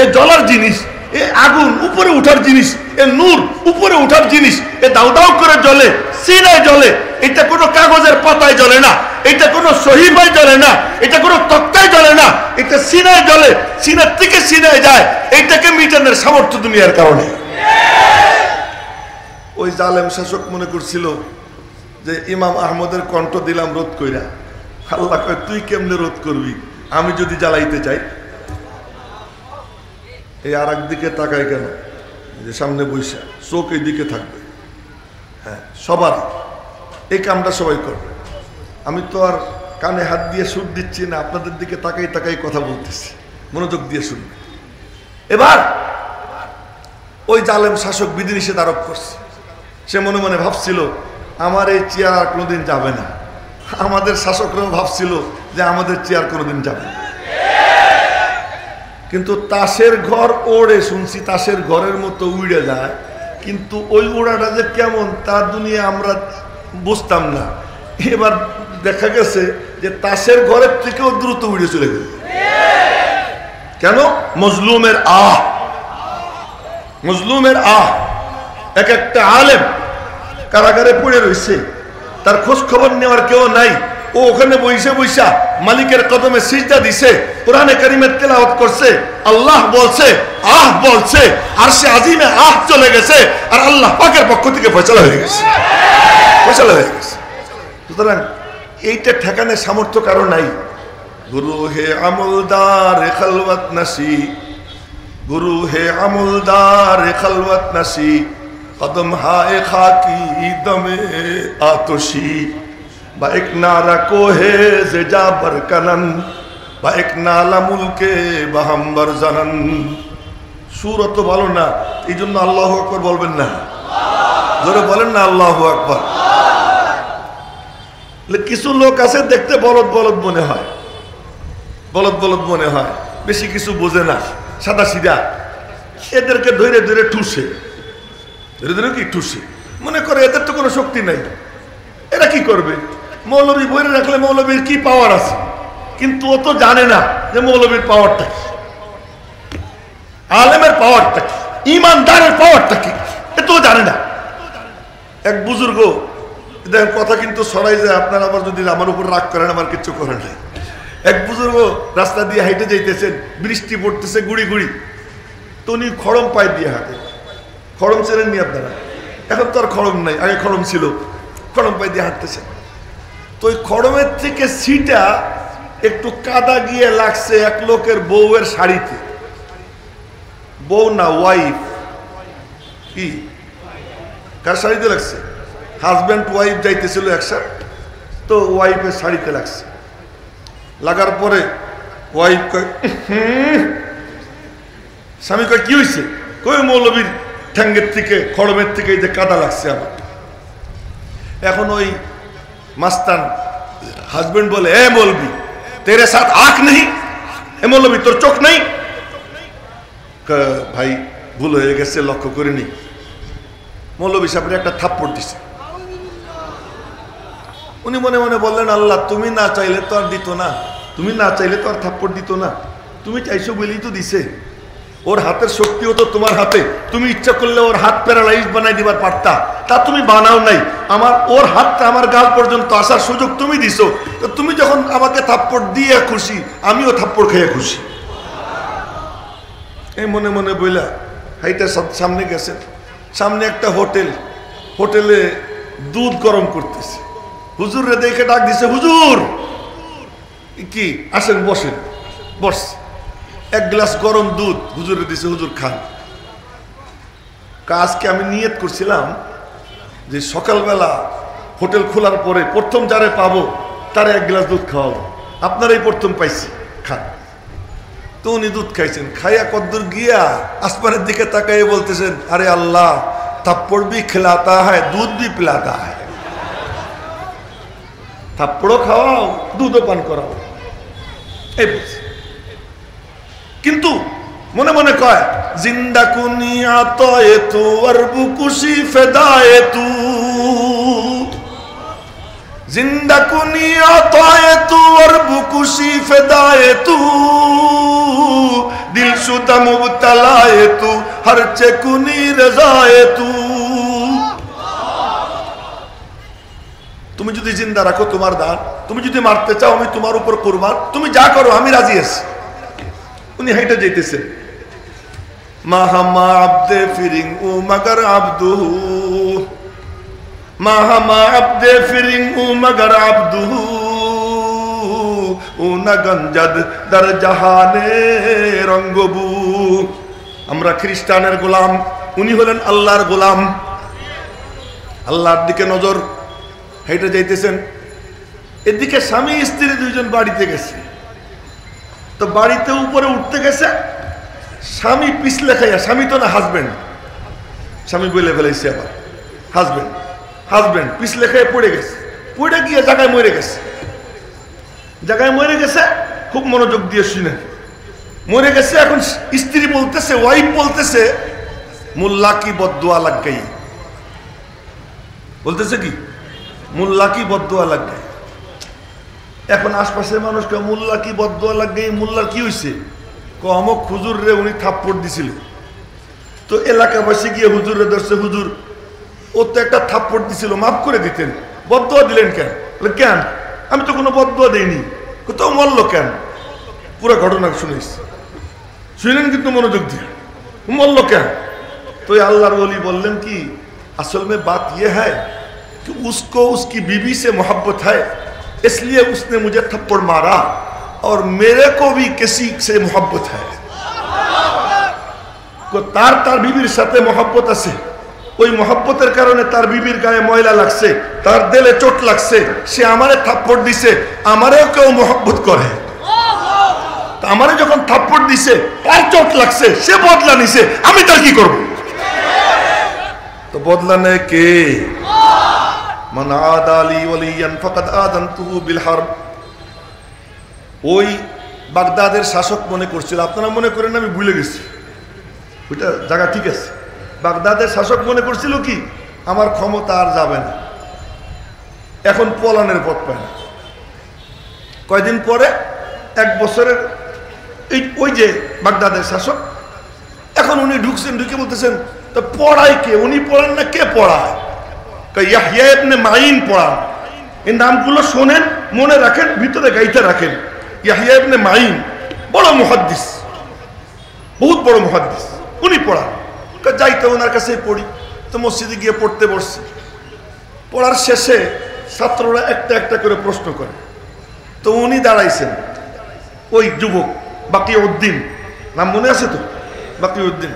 এ জ্বলার জিনিস, এ আগুন উপরে উঠার জিনিস, এ নূর উপরে উঠার জিনিস। এ দাও দাও করে জ্বলে, সিনায় জ্বলে। এটা কোনো কাগজের পাতায় জ্বলে না, এটা কোনো সহিফায় জ্বলে না, এটা কোনো তক্তায় জ্বলে না, এটা সিনায় জ্বলে। সিনার থেকে সিনায় যায়। এইটাকে মিটানোর সামর্থ্য দুনিয়ার কারণে। ওই জালেম শাসক মনে করছিল যে ইমাম আহমদের কণ্ঠ দিলাম রোধ কইরা। আল্লাহ কয় তুই কেমনে রোধ করবি? আমি যদি জ্বালাইতে চাই। এই আর একদিকে তাকায় কেন? যে সামনে বৈশা চোখ এই দিকে থাকবে। হ্যাঁ, সবার এই কামটা সবাই করবে। আমি তো আর কানে হাত দিয়ে সুর দিচ্ছি না, আপনাদের দিকে তাকাই তাকাই কথা বলতেছি। মনোযোগ দিয়ে শুনবে। এবার ওই জালেম শাসক বিধিনিষেধ আরোপ করছে। সে মনে মনে ভাবছিল আমার এই চেয়ার আর কোনোদিন যাবে না। আমাদের শাসকরাও ভাবছিল যে আমাদের চেয়ার কোনোদিন যাবে না। কিন্তু তাসের ঘর ওড়ে, শুনছি তাসের ঘরের মতো উড়ে যায়, কিন্তু ওই ওড়াটা যে কেমন তার দুনিয়া আমরা বুঝতাম না। এবার দেখা গেছে যে তাসের ঘরের থেকেও দ্রুত উড়ে চলে গেল। কেন? মজলুমের আহ, মজলুমের আহ। এক একটা আলেম কারাগারে পড়ে রয়েছে, তার খোঁজ খবর নেওয়ার কেউ নাই। ও ওখানে বইসা বইসা মালিকের কদমে সিজদা দিছে, কোরআনে কারিমের তেলাওয়াত করছে। আল্লাহ বলছে, আহ বলছে, আরশে আজিমে আহ চলে গেছে, আর আল্লাহ পাকের পক্ষ থেকে ফয়সালা হয়ে গেছে, ফয়সালা হয়ে গেছে। সুতরাং এইটা ঠেকানোর সামর্থ্য কারো নাই। গুরু হে আমলদার খালওয়াত নাসি, গুরু হে আমলদার খালওয়াত নাসি, কদম হায় খাকি দমে আতশি, বা এক নারা কোহে যে জাবর কানন, বা এক নালা মুলকে বাহাম্বর জানান। সুর অত ভালো না, এই জন্য আল্লাহু আকবার বলবেন না, জোরে বলেন না আল্লাহু আকবার। কিছু লোক আছে দেখতে বলদ বলদ মনে হয়, বলদ বলদ মনে হয়, বেশি কিছু বোঝে না, সাদা সিধা। এদেরকে ধরে ধরে ঠুসে, ধরে ধরে কি ঠুসে, মনে করে এদের তো কোনো শক্তি নাই, এরা কি করবে। মৌলবী বইরে রাখলে মৌলবীর কি পাওয়ার আছে, কিন্তু ও তো জানে না যে মৌলবীর পাওয়ারটা কি, আলেমের পাওয়ারটা কি, ইমানদারের পাওয়ারটা কি, এ তো জানে না। এক বুজুর্গ, দেখেন কথা কিন্তু সরাই যায়, আপনারা আবার যদি আমার উপর রাগ করেন আমার কিছু করেন নাই। এক বুজুর্গ রাস্তা দিয়ে হাইটে যাইতেছেন, বৃষ্টি পড়তেছে গুড়ি গুড়ি, তো উনি খড়ম পায়ে দিয়ে হাঁটে। খড়ম চেনেননি আপনারা? এখন তো আর খড়ম নাই, আগে খড়ম ছিল। খড়ম পায়ে দিয়ে হাঁটতেছেন, তো ওই খড়মের থেকে সিটা একটু কাদা গিয়ে লাগছে এক লোকের বউয়ের শাড়িতে। বউ না, ওয়াইফ। কি কার শাড়িতে লাগছে? হাজব্যান্ড ওয়াইফ যাইতেছিল একসাথে, তো ওয়াইফের শাড়িতে লাগছে। লাগার পরে ওয়াইফ কয়, স্বামী কয় কি হয়েছে? কই মৌলবীর ঠ্যাঙ্গের থেকে, খড়মের থেকে এই যে কাদা লাগছে আমার। এখন ওই মাস্তান হাজবেন্ড বলে, এ মৌলবী তেরে সাথ আঁখ নেই, এ মৌলবী তোর চোখ নেই? ভাই ভুল হয়ে গেছে, লক্ষ্য করিনি। মৌলবী সাহেবের একটা থাপ্পড় দিছে। উনি মনে মনে বললেন, আল্লাহ তুমি না চাইলে তো আর দিত না, তুমি না চাইলে তো আর থাপ্পড় দিত না, তুমি চাইছো বলেই তো দিছে। ওর হাতের শক্তিও তো তোমার হাতে, তুমি ইচ্ছা করলে ওর হাত প্যারালাইজ বানাই দিবার পারতা, তা তুমি বানাও নাই। আমার ওর হাতটা আমার গাল পর্যন্ত আসার সুযোগ তুমি দিছো, তো তুমি যখন আমাকে থাপ্পড় দিয়ে খুশি, আমিও থাপ্পড় খেয়ে খুশি। এই মনে মনে বইলা হাইটা সামনে গেছেন। সামনে একটা হোটেল, হোটেলে দুধ গরম করতেছে। হুজুর রে দেখে ডাক দিছে, হুজুর কি আসেন বসেন। বস, এক গ্লাস গরম দুধ হুজুরে দিছে, হুজুর খান। আজকে আমি নিয়ত করছিলাম যে সকালবেলা হোটেল খোলার পরে প্রথম যারে পাবো তারে এক গ্লাস দুধ খাওয়াবো, আপনারাই প্রথম পাইছি, খান। তো উনি দুধ খাইছেন, খাইয়া কদ্দুর গিয়া আসমানের দিকে তাকাইয়ে বলতেছেন, আরে আল্লাহ থাপ্পড় भी खिलाता है दूध भी पिलाता है, থাপ্পড়ও খাওয়াও দুধও পান করাও। এই কিন্তু মনে মনে কয়, জিন্দা কুনিয়া তয়ে তু অরবু কুশি ফেদায়ে তু, জিন্দা কুনিয়া তয়ে তু অরবু কুশি ফেদায়ে তু, দিল শুদা মুবতলায়ে তু হর চেকুনি রজায়ে তু। তুমি যদি জিন্দা রাখো তোমার দান, তুমি যদি মারতে চাও আমি তোমার উপর কুরবান, তুমি যা করো আমি রাজি আছি। উনি হাইটা যাইতেছেন, মাহামা আব্দে ফিরিং ও মগর আব্দুহু, মাহামা আব্দে ফিরিং ও মগর আব্দুহু, ও নগঞ্জদ দর জাহানে রঙ্গবু। আমরা খ্রিস্টানের গোলাম, উনি হলেন আল্লাহর গোলাম। আল্লাহর দিকে নজর, হাইটা যাইতেছেন। এদিকে স্বামী স্ত্রী দুইজন বাড়িতে গেছে, তো বাড়িতে উপরে উঠতে গেছে, স্বামী পিছলে খাইয়া, স্বামী তো না হাজবেন্ড, স্বামী বলে ফেলাইছে আবার হাজবেন্ড, হাজবেন্ড পিছলে খাইয়ে পড়ে গেছে, পড়ে গিয়ে জায়গায় মরে গেছে। জায়গায় মরে গেছে, খুব মনোযোগ দিয়ে শুনে মরে গেছে। এখন স্ত্রী বলতেছে, ওয়াইফ বলতেছে, মুল্লা কি বদদুয়া লাগ গই, বলতেছে কি মুল্লা কি বদদুয়া লাগ গই। এখন আশপাশের মানুষকে মুল্লা কি বদদুয়া লাগ গই, মুল্লার কি হয়েছে? অমক হুজুর রে উনি থাপ্পড় দিছিল, তো এলাকাবাসী গিয়ে হুজুর রে ধরছে, হুজুর ও তো একটা থাপ্পড় দিছিল, মাফ করে দিতেন, বদদুয়া দিলেন কেন? কেন আমি তো কোনো বদদুয়া দেইনি। কোথাও মরল কেন? পুরো ঘটনা শুনিস, শুনলেন কিন্তু মনোযোগ দিয়ে, মরল কেন? তো আল্লাহর ওলি বললেন কি, असल में बात यह है कि उसको उसकी बीवी से मोहब्बत है, इसलिए उसने मुझे थप्पड़ मारा, और मेरे को भी किसी से मोहब्बत है। को तार तार बीबीर साथे मोहब्बत আছে, ওই মোহব্বতের কারণে তার বিবির গায়ে ময়লা লাগছে, তার দিলে চোট লাগছে, সে আমারে থাপ্পড় দিছে, আমারেও কেউ মোহব্বত করে। আমারে যখন থাপ্পড় দিছে, তার চোট লাগছে, সে বদলা নিছে, আমি তার কি করব? তো বদলা নেয় কে? মান আদালি ওয়ালিয়ান ফাকাদ আযানতুহু বিল হারব। ওই বাগদাদের শাসক মনে করছিল, আপনারা মনে করেন আমি ভুলে গেছি, ওইটা জায়গা ঠিক আছে। বাগদাদের শাসক মনে করছিল কি আমার ক্ষমতা আর যাবে না, এখন পলানের পথ পায় না। কয়দিন পরে 1 বছরের ওই যে বাগদাদের শাসক, এখন উনি ঢুকছেন, ঢুকে বলতেছেন তো পড়ায় কে? উনি পড়ান না, কে পড়ায়? ইয়াহইয়া ইবনে মাইন পড়ান। এই নামগুলো শোনেন, মনে রাখেন, ভিতরে গাইতে রাখেন। ইয়াহইয়া ইবনে মাইন বড় মুহাদ্দিস, বহুত বড় মুহাদ্দিস, উনি পড়ান। যাইতে ওনার কাছে পড়ি। তো মসজিদে গিয়ে পড়তে বসছি। পড়ার শেষে ছাত্ররা একটা একটা করে প্রশ্ন করে। তো উনি দাঁড়াইছেন, ওই যুবক বাকিউদ্দিন, নাম মনে আছে তো? বাকিউদ্দিন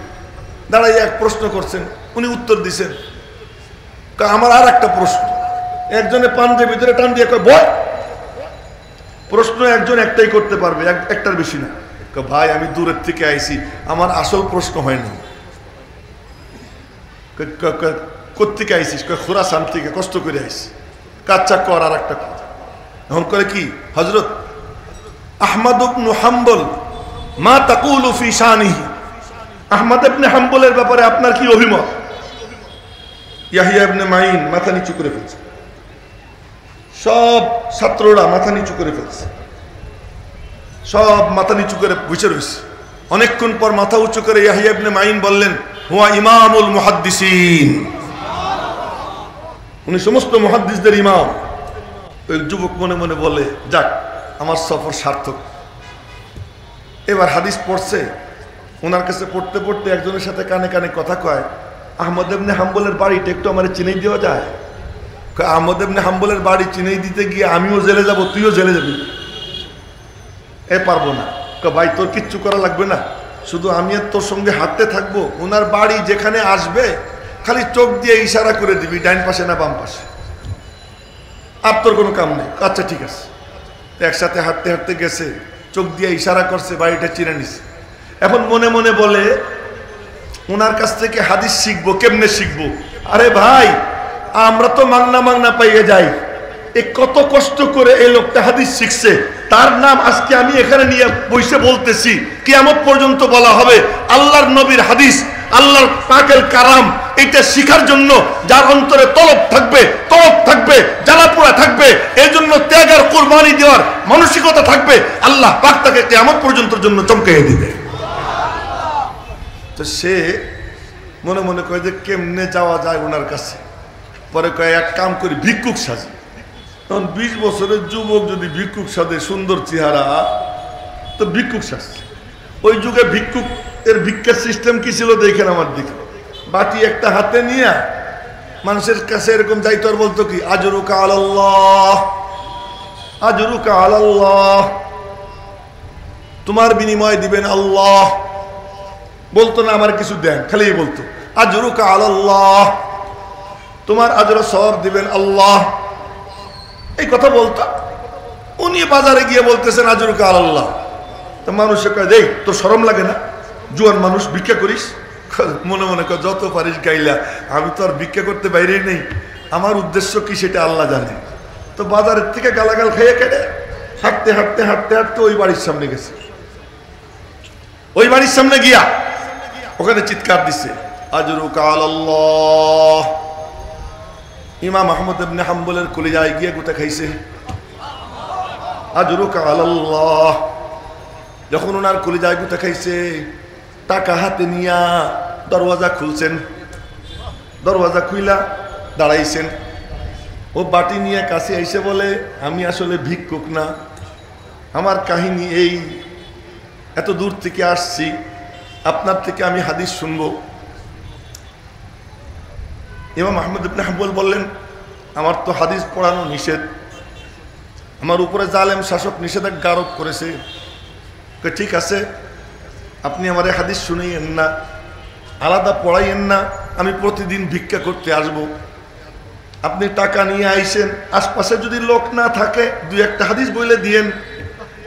দাঁড়াই এক প্রশ্ন করছেন, উনি উত্তর দিছেন। আমার আর একটা প্রশ্ন। একজনে পাঞ্জের ভিতরে টান দিয়ে কয় বল। প্রশ্ন একজন একটাই করতে পারবে, একটার বেশি না। ভাই আমি দূরের থেকে আইছি, আমার আসল প্রশ্ন হয়নি। কোত্থেকে আইসিস? খোরাসান থেকে, কষ্ট করে আইসি। কাচ্চা কর আর একটা কথা। এখন করে কি হযরত আহমদ ইবনে হাম্বল মা তাকুলু ফি শানিহি, আহমদ ইবনে হাম্বলের ব্যাপারে আপনার কি অভিমত? ইয়াহইয়া ইবনে মাইন মাথা নিচু করে ফেলছে, সব ছাত্ররা মাথা নিচু করে ফেলছে, সব মাথা নিচু করে বসে রয়েছে। অনেকক্ষণ পর মাথা উঁচু করে ইয়াহইয়া ইবনে মাইন বললেন, হুয়া ইমামুল মুহাদ্দিসিন, উনি সমস্ত মুহাদ্দিসদের ইমাম। ওই যুবক মনে মনে বলে, যাক আমার সফর সার্থক। এবার হাদিস পড়ছে, ওনার কাছে পড়তে পড়তে একজনের সাথে কানে কানে কথা কয়, আহমদ ইবনে হাম্বলের বাড়িটা একটু আমার চিনাই দেওয়া যায়? আহমদ ইবনে হাম্বলের বাড়ি চিনাই দিতে গিয়ে আমিও জেলে যাব, তুইও জেলে যাবি। পারবো না। ভাই তোর কিচ্ছু করা লাগবে না, শুধু আমি আর তোর সঙ্গে হাঁটতে থাকবো। ওনার বাড়ি যেখানে আসবে খালি চোখ দিয়ে ইশারা করে দিবি, ডাইন পাশে না বাম পাশে, আর তোর কোনো কাম নেই। আচ্ছা ঠিক আছে। একসাথে হাঁটতে হাঁটতে গেছে, চোখ দিয়ে ইশারা করছে, বাড়িটা চিনে নিছে। এখন মনে মনে বলে ওনার কাছ থেকে হাদিস শিখবো। কেমনে শিখবো? আরে ভাই আমরা তো মাংনা মাংনা পাইয়ে যাই, এ কত কষ্ট করে এই লোকটা হাদিস শিখছে, তার নাম আজকে আমি এখানে নিয়ে বসে বলতেছি। কিয়ামত পর্যন্ত বলা হবে আল্লাহর নবীর হাদিস, আল্লাহর পাকের কালাম, এটা শিখার জন্য যার অন্তরে তলব থাকবে, জ্বালাপোড়া থাকবে, এই জন্য ত্যাগ আর কুরবানি দেওয়ার মানসিকতা থাকবে, আল্লাহ পাক তাকে কিয়ামত পর্যন্তর জন্য চমকাইয়ে দিবে। তো সে মনে মনে কয় যে কেমনে যাওয়া যায় ওনার কাছে। পরে কয় এক কাম করি, ভিক্ষুক সাজে। তখন 20 বছরের যুবক যদি ভিক্ষুক সাজে, সুন্দর চেহারা, তো ভিক্ষুক সাজছে। ওই যুগে ভিক্ষুক এর ভিক্ষার সিস্টেম কি ছিল দেখেন আমার দিকে। বাটি একটা হাতে নিয়ে মানুষের কাছে এরকম যাইতো আর বলতো কি, আজরুকা আলাল্লাহ, আজরুকা আলাল্লাহ, তোমার বিনিময় দিবেন আল্লাহ। বলতো না আমার কিছু দেন, খালি বলতো আজরুকা আলাল্লাহ, তোমার আজর সওয়াব দিবেন আল্লাহ, এই কথা বলতো। উনি বাজারে গিয়ে বলতেছেন আজরুকা আলাল্লাহ। তো মানুষের কয়, দেখ তোর শরম লাগে না? জুয়ান মানুষ, ভিক্ষা করিস? মনে মনে কয় যত পারিস গাইলা, আমি তো আর ভিক্ষা করতে বাইরেই নেই, আমার উদ্দেশ্য কি সেটা আল্লাহ জানে। তো বাজারের থেকে গালাগাল খাইয়ে কেটে হাঁটতে হাঁটতে হাঁটতে হাঁটতে ওই বাড়ির সামনে গেছে। ওই বাড়ির সামনে গিয়া ওখানে চিৎকার দিছে, আজরুকা আলাল্লাহ। ইমাম আহমদ ইবনে হাম্বলের কলিজায় গিয়ে গোটা খাইছে, আজরুকা আলাল্লাহ। যখন ওনার কলিজায় গোটা খাইছে, টাকা হাতে নিয়া দরওয়াজা খুলছেন, দরওয়াজা খুইলা দাঁড়াইছেন। ও বাটি নিয়ে কাছে এসে বলে, আমি আসলে ভিক্ষুক না, আমার কাহিনী এই, এত দূর থেকে আসছি, আপনার থেকে আমি হাদিস শুনবো। ইমাম আহমদ ইবনে হাম্বল বললেন, আমার তো হাদিস পড়ানো নিষেধ, আমার উপরে জালেম শাসক নিষেধাজ্ঞা আরোপ করেছে। ঠিক আছে, আপনি আমার হাদিস শুনাইয়েন না, আলাদা পড়াইয়েন না, আমি প্রতিদিন ভিক্ষা করতে আসব। আপনি টাকা নিয়ে আইসেন, আশপাশে যদি লোক না থাকে 2-1টা হাদিস বলে দিয়েন,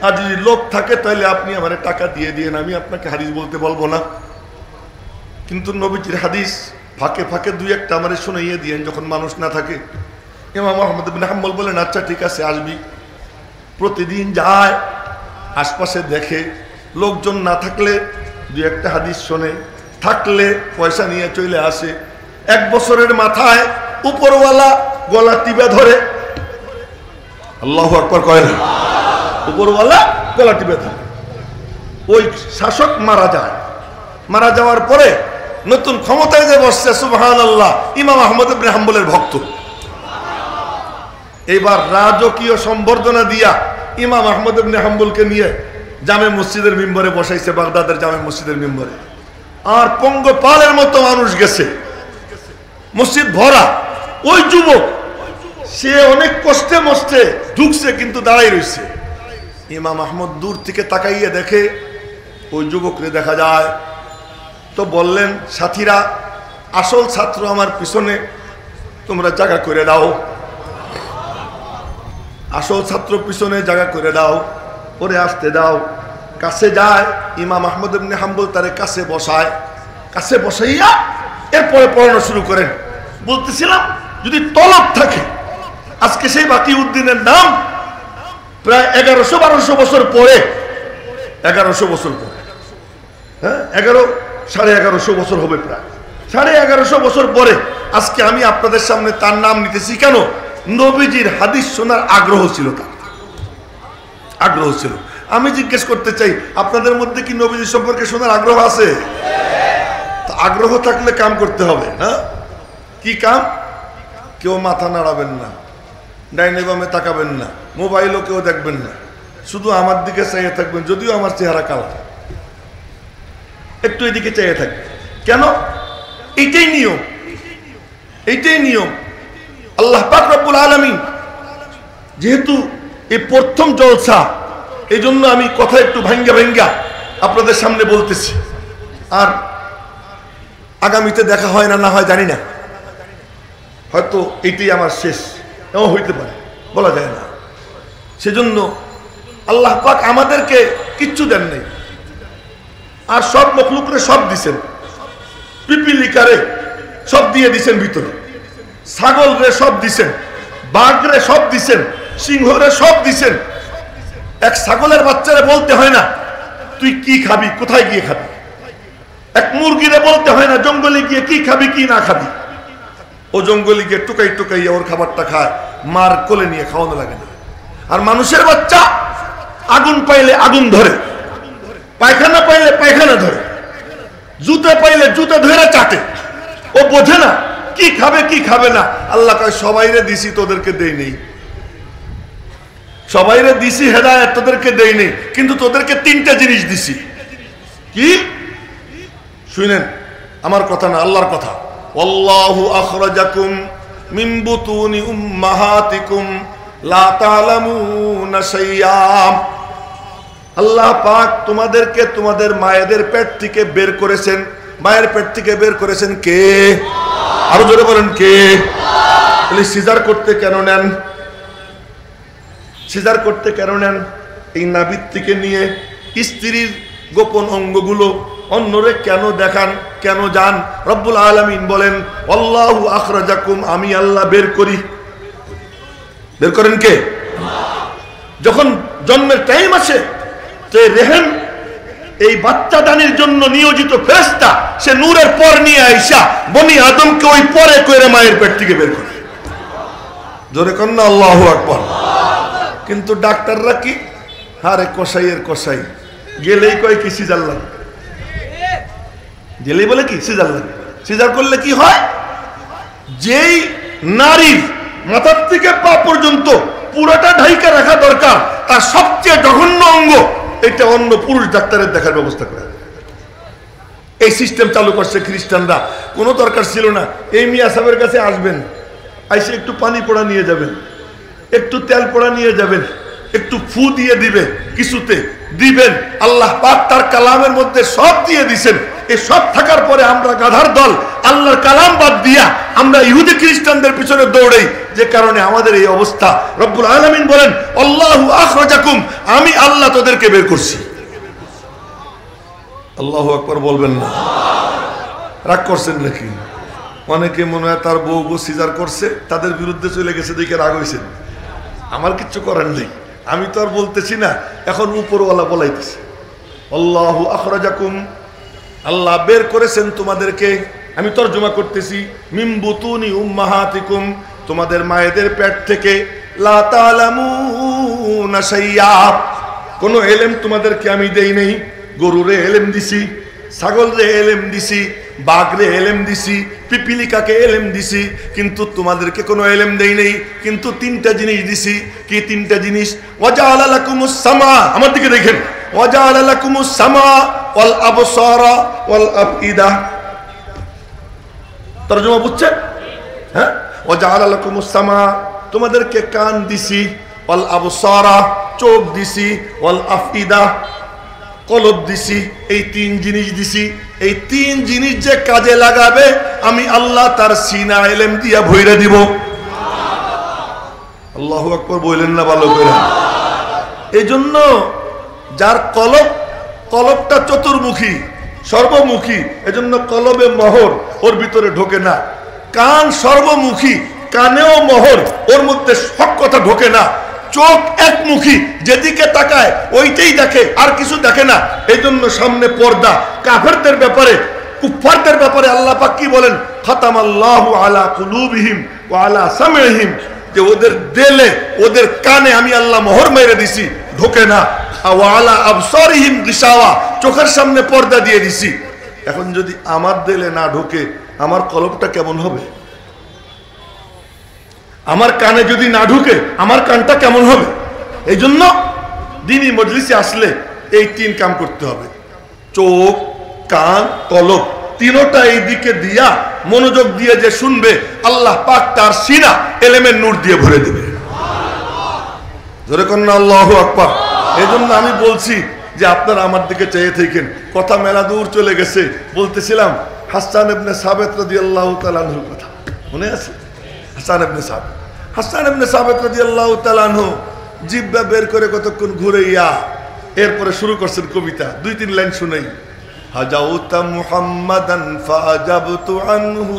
আর যদি লোক থাকে তাহলে আপনি আমার টাকা দিয়ে দিয়েন, আমি আপনাকে হাদিস বলতে বলবো না। কিন্তু নবীজির হাদিস ফাঁকে ফাঁকে 2-1টা আমার শুনাইয়ে দিয়েন যখন মানুষ না থাকে। ইমাম আহমদ ইবনে হাম্বল বলেন, আচ্ছা ঠিক আছে আসবি। প্রতিদিন যায়, আশপাশে দেখে, লোকজন না থাকলে 2-1টা হাদিস শোনে, থাকলে পয়সা নিয়ে চলে আসে। 1 বছরের মাথায় উপরওয়ালা গলা টিপে ধরে, আল্লাহু আকবার কয় না, উপরওয়ালা গলা টিপে ধরে। ওই শাসক মারা যায়, মারা যাওয়ার পরে নতুন ক্ষমতায় যে বসছে সুবহানাল্লাহ ইমাম আহমদ ইবনে হাম্বলের ভক্ত। এইবার রাজকীয় সম্বর্ধনা দিয়া ইমাম আহমদ ইবনে হাম্বলকে নিয়ে জামে মসজিদের মিম্বরে বসাইছে, বাগদাদের জামে মসজিদের মিম্বরে। আর পঙ্গপালের মতো মানুষ গেছে, মসজিদ ভরা। ওই যুবক সে অনেক কষ্টে মষ্টে ঢুকছে, কিন্তু দাঁড়াই রয়েছে। ইমাম আহমদ দূর থেকে তাকাইয়ে দেখে ওই যুবকরে দেখা যায়। তো বললেন, সাথীরা, আসল ছাত্র আমার পিছনে, তোমরা জায়গা করে দাও, আসল ছাত্র পিছনে জায়গা করে দাও, ওরে আসতে দাও। কাছে যায়, ইমাম আহমদ ইবনে হাম্বল তারে কাছে বসায়, কাছে বসাইয়া এরপরে পড়ানো শুরু করেন। বলতেছিলাম যদি তলব থাকে, আজকে সেই বাকিউদ্দিনের নাম প্রায় 1100-1200 বছর পরে, 1100 বছর পরে, হ্যাঁ 1100-1150 বছর হবে, প্রায় 1150 বছর পরে আজকে আমি আপনাদের সামনে তার নাম নিতেছি। কেন? নবীজির হাদিস শোনার আগ্রহ ছিল, তার আগ্রহ ছিল। আমি জিজ্ঞেস করতে চাই, আপনাদের মধ্যে কি নবীজির সম্পর্কে শোনার আগ্রহ আছে? আগ্রহ থাকলে কাম করতে হবে। হ্যাঁ, কি কাম? কেউ মাথা নাড়াবেন না, ডাইনে বামে তাকাবেন না, মোবাইলও কেউ দেখবেন না, শুধু আমার দিকে চাইয়ে থাকবেন। যদিও আমার চেহারা কালা, একটু এদিকে চাইয়ে থাকবেন। কেন? এইটাই নিয়ম, এইটাই নিয়ম। আল্লাহ পাক রব্বুল আলামিন যেহেতু এই প্রথম জলসা, এই জন্য আমি কথা একটু ভাঙ্গা ভাঙ্গা আপনাদের সামনে বলতেছি। আর আগামীতে দেখা হয় না না হয় জানি না, হয়তো এটাই আমার শেষ, এমন হইতে পারে, বলা যায় না। সেজন্য আল্লাহ পাক আমাদেরকে কিচ্ছু দেন নাই, আর সব মখলুকরে সব দিছেন। পিপিলিকারে সব দিয়ে দিছেন ভিতরে, ছাগল রে সব দিছেন, বাঘ রে সব দিছেন, সিংহ রে সব দিছেন। এক ছাগলের বাচ্চারে বলতে হয় না তুই কি খাবি, কোথায় গিয়ে খাবি। এক মুরগিরে বলতে হয় না জঙ্গলে গিয়ে কি খাবি কি না খাবি। ও জঙ্গলে গিয়ে টুকাই টুকাই ওর খাবারটা খায়, মার কোলে নিয়ে খাওয়ানো লাগে না। আর মানুষের বাচ্চা আগুন পাইলে আগুন ধরে, পায়খানা পাইলে পায়খানা ধরে, জুতা পাইলে জুতা ধরে চাটে। ও বোঝে না কি খাবে কি খাবে না। আল্লাহ কয় সবাইরে দিছি, তোদেরকে দেই নেই। সবাইরে দিছি হেদায়েত, তোদেরকে দেই নেই। কিন্তু তোদেরকে 3টা জিনিস দিছি। কি? শুনেন, আমার কথা না, আল্লাহর কথা। আল্লাহু আখরাজাকুম মিন বুতুনি উম্মাহাতিকুম লা তা'লামুনা শাইআ। আল্লাহ পাক তোমাদেরকে তোমাদের মায়েদের পেট থেকে বের করেছেন। মায়ের পেট থেকে বের করেছেন কে? আরো জোরে বলেন কে? তাহলে সিজার করতে কেন নেন? সিজার করতে কেন নেন? এই নাভির থেকে নিয়ে স্ত্রীর গোপন অঙ্গগুলো অন্যরে কেন দেখান, কেন যান? রব্বুল আলামিন বলেন আল্লাহু আখরাজাকুম, আমি আল্লাহ বের করি। বের করেন কে? যখন জন্মের টাইম আসে, তো রেহেম এই বাচ্চা দানির জন্য নিয়োজিত ফেরেশতা সে নূরের পর নিয়ে আইসা বনি আদমকে ওই পরে কইরে মায়ের পেট থেকে বের করে। জোরে কর না আল্লাহু আকবার। কিন্তু ডাক্তাররা কি হারে কসাইয়ের কসাই, গেলেই কয় কি সিজার লাগে, গেলেই বলে কি সিজার লাগে। সিজার করলে কি হয়? যেই নারীর মাথার থেকে পা পর্যন্ত পুরোটা ঢাইকা রাখা দরকার, তার সবচেয়ে জঘন্য অঙ্গ এটা অন্য পুরুষ ডাক্তারের দেখার ব্যবস্থা করে। এই সিস্টেম চালু করছে খ্রিস্টানরা। কোনো দরকার ছিল না। এই মিয়া সাহেবের কাছে আসবেন, আইসে একটু পানি পোড়া নিয়ে যাবেন, একটু তেল পোড়া নিয়ে যাবেন, একটু ফু দিয়ে দিবে, কিছুতে দিবেন। আল্লাহ পাক তার কালামের মধ্যে সব দিয়ে দিছেন। এই সব থাকার পরে আমরা গাধার দল আল্লাহর কালাম বাদ দিয়া আমরা ইহুদি খ্রিস্টানদের পিছনে দৌড়াই, যে কারণে আমাদের এই অবস্থা। রব্বুল আলামিন বলেন আল্লাহু আখরাজাকুম, আমি আল্লাহ তোদেরকে বের করছি। আল্লাহু আকবার বলবেন না? রাগ করছেন নাকি? অনেকে মনে হয় তার বউ সিজার করছে, তাদের বিরুদ্ধে চলে গেছে, দেখে রাগ হয়েছেন। আমার কিচ্ছু করার নেই, আমি তো আর বলতেছি না, এখন উপরওয়ালা বলাইতেছে। আল্লাহু আখরাজাকুম আল্লাহ বের করেছেন তোমাদেরকে, আমি তরজমা করতেছি, মিন বুতুনি উম্মাহাতিকুম, তোমাদের মায়েদের পেট থেকে, লা তা'লামুনা শাইয়া, কোন ইলম তোমাদেরকে আমি দেই নাই। গরুরে ইলম দিছি, ছাগলরে ইলম দিছি, বাঘরে ইলম দিছি, পিপিলিকাকে ইলম দিছি, কিন্তু তোমাদেরকে কোনো ইলম দেই নাই। কিন্তু তিনটা জিনিস দিছি। কি তিনটা জিনিস? ওয়াজআলা লাকুমুস সামা, আমার দিকে দেখেন, ওয়াজআলা লাকুমুস সামা ওয়াল আবসারা ওয়াল আফইদা। তরজমা বুঝছেন? হ্যাঁ, ওয়াজআলা লাকুমুস সামা, তোমাদেরকে কান দিছি, ওয়াল আবসারা, চোখ দিছি, ওয়াল আফইদা, কলব দিছি। এই তিন জিনিস দিছি। এই তিন জিনিস যে কাজে লাগাবে আমি আল্লাহ তার সিনা ইলম দিয়া ভইরা দিব। আল্লাহু আকবার বলেন না ভালো করে? এই জন্য যার কলবটা চতুর্মুখী, সর্বমুখী, এজন্য কলবে মোহর, ওর ভিতরে ঢোকে না। কান সর্বমুখী, কানেও মোহর, ওর মধ্যে সব কথা ঢোকে না। চোখ একমুখী, যেদিকে তাকায় ওইটাই দেখে, আর কিছু দেখে না। এই জন্য সামনে পর্দা। কাফেরদের ব্যাপারে, কুফফারদের ব্যাপারে আল্লাহ পাক কি বলেন? খাতামাল্লাহু আলা কুলুবিহিম ওয়া আলা সামইহিম, যে ওদের দিলে, ওদের কানে আমি আল্লাহ মোহর মেরে দিছি, ঢোকে না। ওয়া আলা আবসারিহিম গিশাওয়া, চোখের সামনে পর্দা দিয়ে দিছি। এখন যদি আমার দিলে না ঢোকে, আমার কলবটা কেমন হবে? আমার কানে যদি না ঢুকে, আমার কানটা কেমন হবে? এই জন্য দ্বীনি মজলিসে আসলে এই তিন কাম করতে হবে। চোখ, কান, কলব, তিনটা এই দিকে দিয়া মনোযোগ দিয়ে যে শুনবে, আল্লাহ পাক তার সিনা ইলমের নূর দিয়ে ভরে দেবে। জোরে কন্না আল্লাহু আকবার। এই জন্য আমি বলছি যে আপনারা আমার দিকে চেয়ে থাকেন। কথা মেলা দূর চলে গেছে। বলতেছিলাম হাসান ইবনে সাবিত রাদিয়াল্লাহু তাআলা আনহুর কথা, মনে আছে? হাসান ইবনে সাবিত রাদিয়াল্লাহু তাআলা আনহু জিহ্বা বের করে কতক্ষণ ঘুরাইয়া এরপরে শুরু করছেন কবিতা। 2-3 লাইন শুনাই। হাজাউতা মুহাম্মাদান ফাআজাবতু আনহু,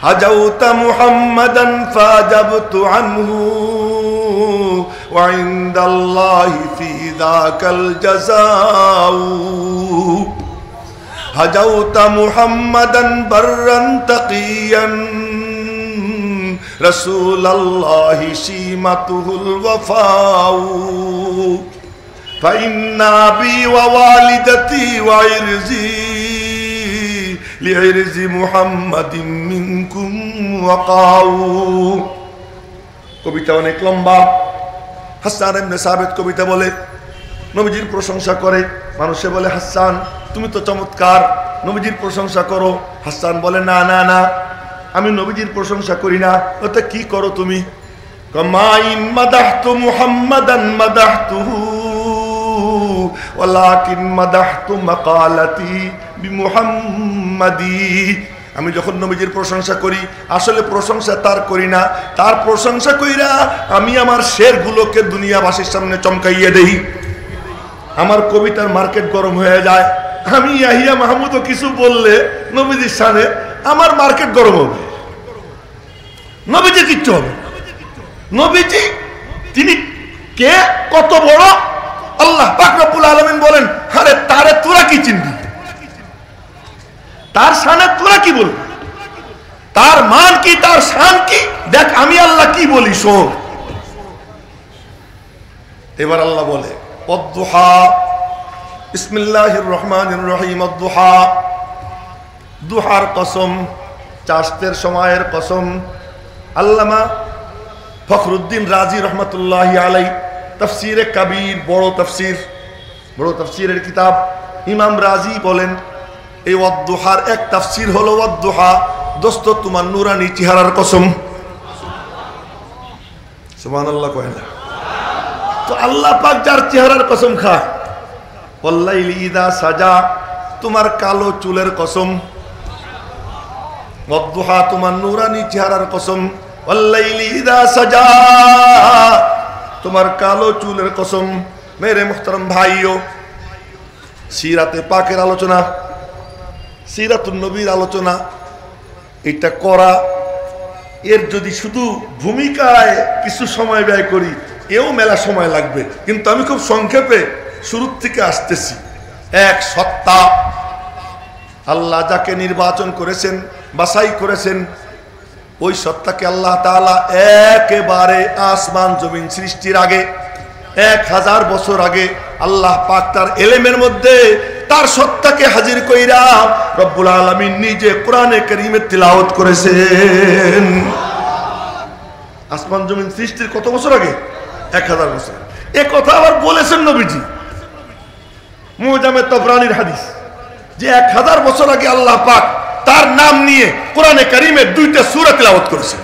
হাজাউতা মুহাম্মাদান ফাআজাবতু আনহু ওয়া ইনদাল্লাহি ফি যাকাল জাযাউ, হাজাউতা মুহাম্মাদান বাররান তাকিয়ান রাসূলুল্লাহি সীমাতুহুল ওয়াফাউ, ফাইন্না বি ওয়া ওয়ালিদাতি ওয়া ইরজি লিইরজি মুহাম্মাদিন মিনকুম ওয়াকাউ। কবিতা অনেক লম্বা। হাসান ইবনে সাবিত কবিতা বলে, নবীজির প্রশংসা করে। মানুষে বলে, হাসান তুমি তো চমৎকার, নবীজির প্রশংসা করো। হাসান বলে, না না না, আমি নবীজির প্রশংসা করি না। ওটা কি করো তুমি? কামাইন মাদাহতু মুহাম্মাদান মাদাহতুহু ওয়ালাকিন মাদাহতু মাকালাতি বিমুহাম্মাদি। আমি যখন নবীজির প্রশংসা করি, আসলে প্রশংসা তার করি না, তার প্রশংসা কইরা আমি আমার শেরগুলোকে দুনিয়াবাসীর সামনে চমকাইয়ে দেই। আমার কবিতার মার্কেট গরম হয়ে যায়। আমি ইয়াহিয়া মাহমুদও কিছু বললে নবীজির সামনে আমার মার্কেট গরম হবে, নবীজি কিচ্ছু হবে। নবীজি তিনি কে, কত বড়, আল্লাহ পাক রব্বুল আলামিন বলেন, আরে তারে তোরা কি চিনবি? তার শানে তোরা কি বলবি? তার মান কি, তার শান কি? দেখ আমি আল্লাহ কি বলি, শোন। এবার আল্লাহ বলে, ওয়াদ-দুহা, বিসমিল্লাহির রহমানির রহিম, ওয়াদ-দুহা, দুহার কসম, চাষতের সময়ের কসম। আল্লামা ফখরুদ্দিন রাজি রহমতুল্লাহি আলাই তাফসিরে কাবীর, বড় তাফসিরের কিতাব, ইমাম রাজি বলেন, এই ওয়াদ-দুহার এক তাফসির হলো ওয়াদ-দুহা, দোস্ত তোমার নুরানি চেহারার কসম। সুবহানাল্লাহ কয় না? তো আল্লাহ পাক যার চেহারার কসম খায়, ওয়াল্লাইলি ইযা সাজা, তোমার কালো চুলের কসম। ওয়াদ-দুহা তোমার নুরানি চেহারার কসম। ওয়াল্লাইলি ইযা সাজা, তোমার কালো চুলের কসম। মেরে মুহতারাম ভাইও, সিরাতে পাকের আলোচনা, সিরাতুন নবীর আলোচনা, এটা করা, এর যদি শুধু ভূমিকায় কিছু সময় ব্যয় করি, এও মেলা সময় লাগবে। কিন্তু আমি খুব সংক্ষেপে শুরুর থেকে আসতেছি। এক সত্তা। আল্লাহ যাকে নির্বাচন করেছেন, বাছাই করেছেন, ওই সত্তাকে আল্লাহ তাআলা একেবারে আসমান জমিন সৃষ্টির আগে 1000 বছর আগে আল্লাহ পাক তার এলেমের মধ্যে তার সত্তাকে হাজির কইরা রব্বুল আলামিন নিজে কোরআনে কারীমে তিলাওয়াত করেছেন। আসমান জমিন সৃষ্টির কত বছর আগে? 1000 বছর। এই কথা আবার বলেছেন নবীজি মুজামে তাবরানির হাদিস, যে 1000 বছর আগে আল্লাহ পাক তার নাম নিয়ে কোরআনে কারীমে 2টা সূরা তিলাওয়াত করেছেন।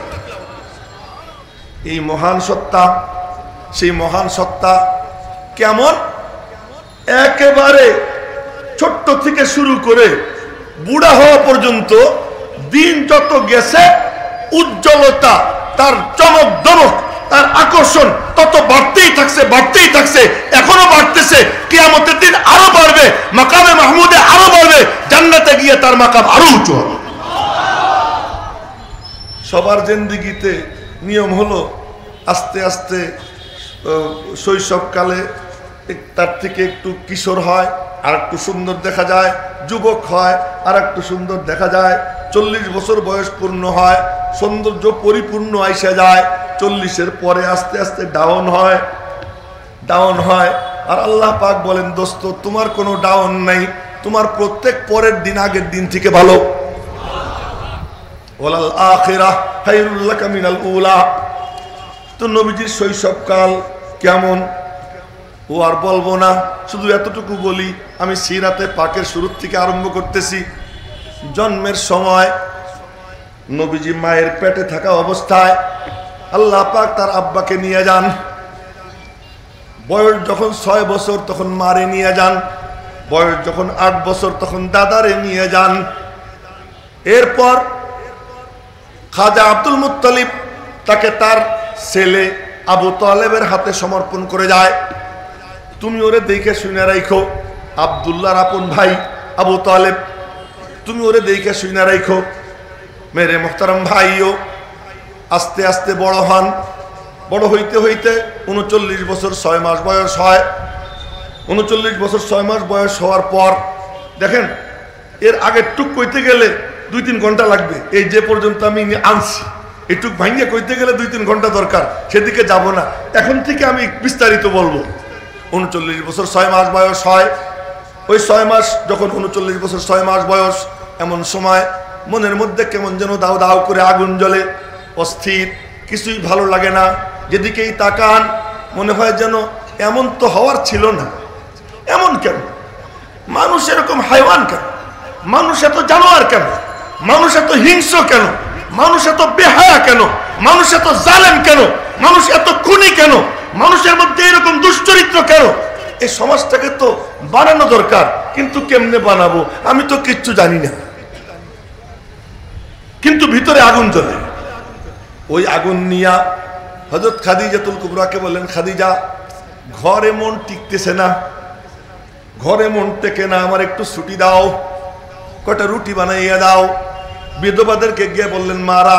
এই মহান সত্তা, সেই মহান সত্তা কেমন? একেবারে ছোট্ট থেকে শুরু করে বুড়া হওয়া পর্যন্ত দিন যত গেছে উজ্জ্বলতা, তার চমক দমক, তার আকর্ষণ তত বাড়তেই থাকছে, বাড়তেই থাকছে, এখনো বাড়তেছে। কিয়ামতের দিন আরো বাড়বে, মাকামে মাহমুদে আরো বাড়বে, জান্নাতে গিয়ে তার মাকাম আরো উঁচু হবে। সবার জিন্দেগিতে নিয়ম হলো আস্তে আস্তে শৈশবকালে তার থেকে একটু কিশোর হয়, আর একটু সুন্দর দেখা যায়, যুবক হয়, আর একটু সুন্দর দেখা যায়, 40 বছর বয়স পূর্ণ হয়, সৌন্দর্য পরিপূর্ণ আইসা যায়, 40-এর পরে আস্তে আস্তে ডাউন হয়, ডাউন হয়। আর আল্লাহ পাক বলেন, দোস্ত তোমার কোনো ডাউন নাই, তোমার প্রত্যেক পরের দিন আগের দিন থেকে ভালো। ওয়ালাল আখিরাহ খায়রুল লাকা মিনাল উলা। তো নবীজির শৈশবকাল কেমন ও আর বলবো না, শুধু এতটুকু বলি, আমি সিরাতে পাকের শুরু থেকে আরম্ভ করতেছি। জন্মের সময় নবীজি মায়ের পেটে থাকা অবস্থায় আল্লাহ পাক তার আব্বাকে নিয়ে যান। বয়স যখন 6 বছর তখন মারে নিয়ে যান, বয়স যখন 8 বছর তখন দাদারে নিয়ে যান। এরপর খাজা আব্দুল মুত্তালিব তাকে তার ছেলে আবু তালেবের হাতে সমর্পণ করে যায়। তুমি ওরে দেখে শুনে রাখো, আব্দুল্লাহর আপন ভাই আবু তালেব, তুমি ওরে দেখে শুনে রাখো। মেরে মোহতারাম ভাইও আস্তে আস্তে বড় হন। বড় হইতে হইতে 39 বছর 6 মাস বয়স হয়। 39 বছর 6 মাস বয়স হওয়ার পর দেখেন, এর আগে টুক কইতে গেলে 2-3 ঘন্টা লাগবে। এই যে পর্যন্ত আমি আনছি, এটুক ভাঙ্গে কইতে গেলে 2-3 ঘন্টা দরকার, সেদিকে যাব না। এখন থেকে আমি বিস্তারিত বলবো। 39 বছর 6 মাস বয়স হয়। ওই 6 মাস যখন 39 বছর 6 মাস বয়স, এমন সময় মনের মধ্যে কেমন যেন দাও দাও করে আগুন জ্বলে, অস্থির, কিছুই ভালো লাগে না। যেদিকেই তাকান মনে হয় যেন এমন তো হওয়ার ছিল না। এমন কেন? মানুষ এরকম হাইওয়ান কেন? মানুষ এত জানোয়ার কেন? মানুষ এত হিংস্র কেন? মানুষ এত বেহায়া কেন? মানুষ এত জালেম কেন? মানুষ এত খুনি কেন? মানুষের মধ্যে এরকম দুশ্চরিত্র কেন? এই সমাজটাকে তো বানানো দরকার, কিন্তু কেমনে বানাবো আমি তো কিচ্ছু জানি না। কিন্তু ভিতরে আগুন জ্বলে। ওই আগুন নিয়া হযরত খাদিজাতুল কুবরাকে বললেন, খাদিজা ঘরে মন টিকতেছে না, ঘরে মন টেকে না, আমার একটু ছুটি দাও, কটা রুটি বানাইয়া দাও। বিধবাদেরকে গিয়ে বললেন, মারা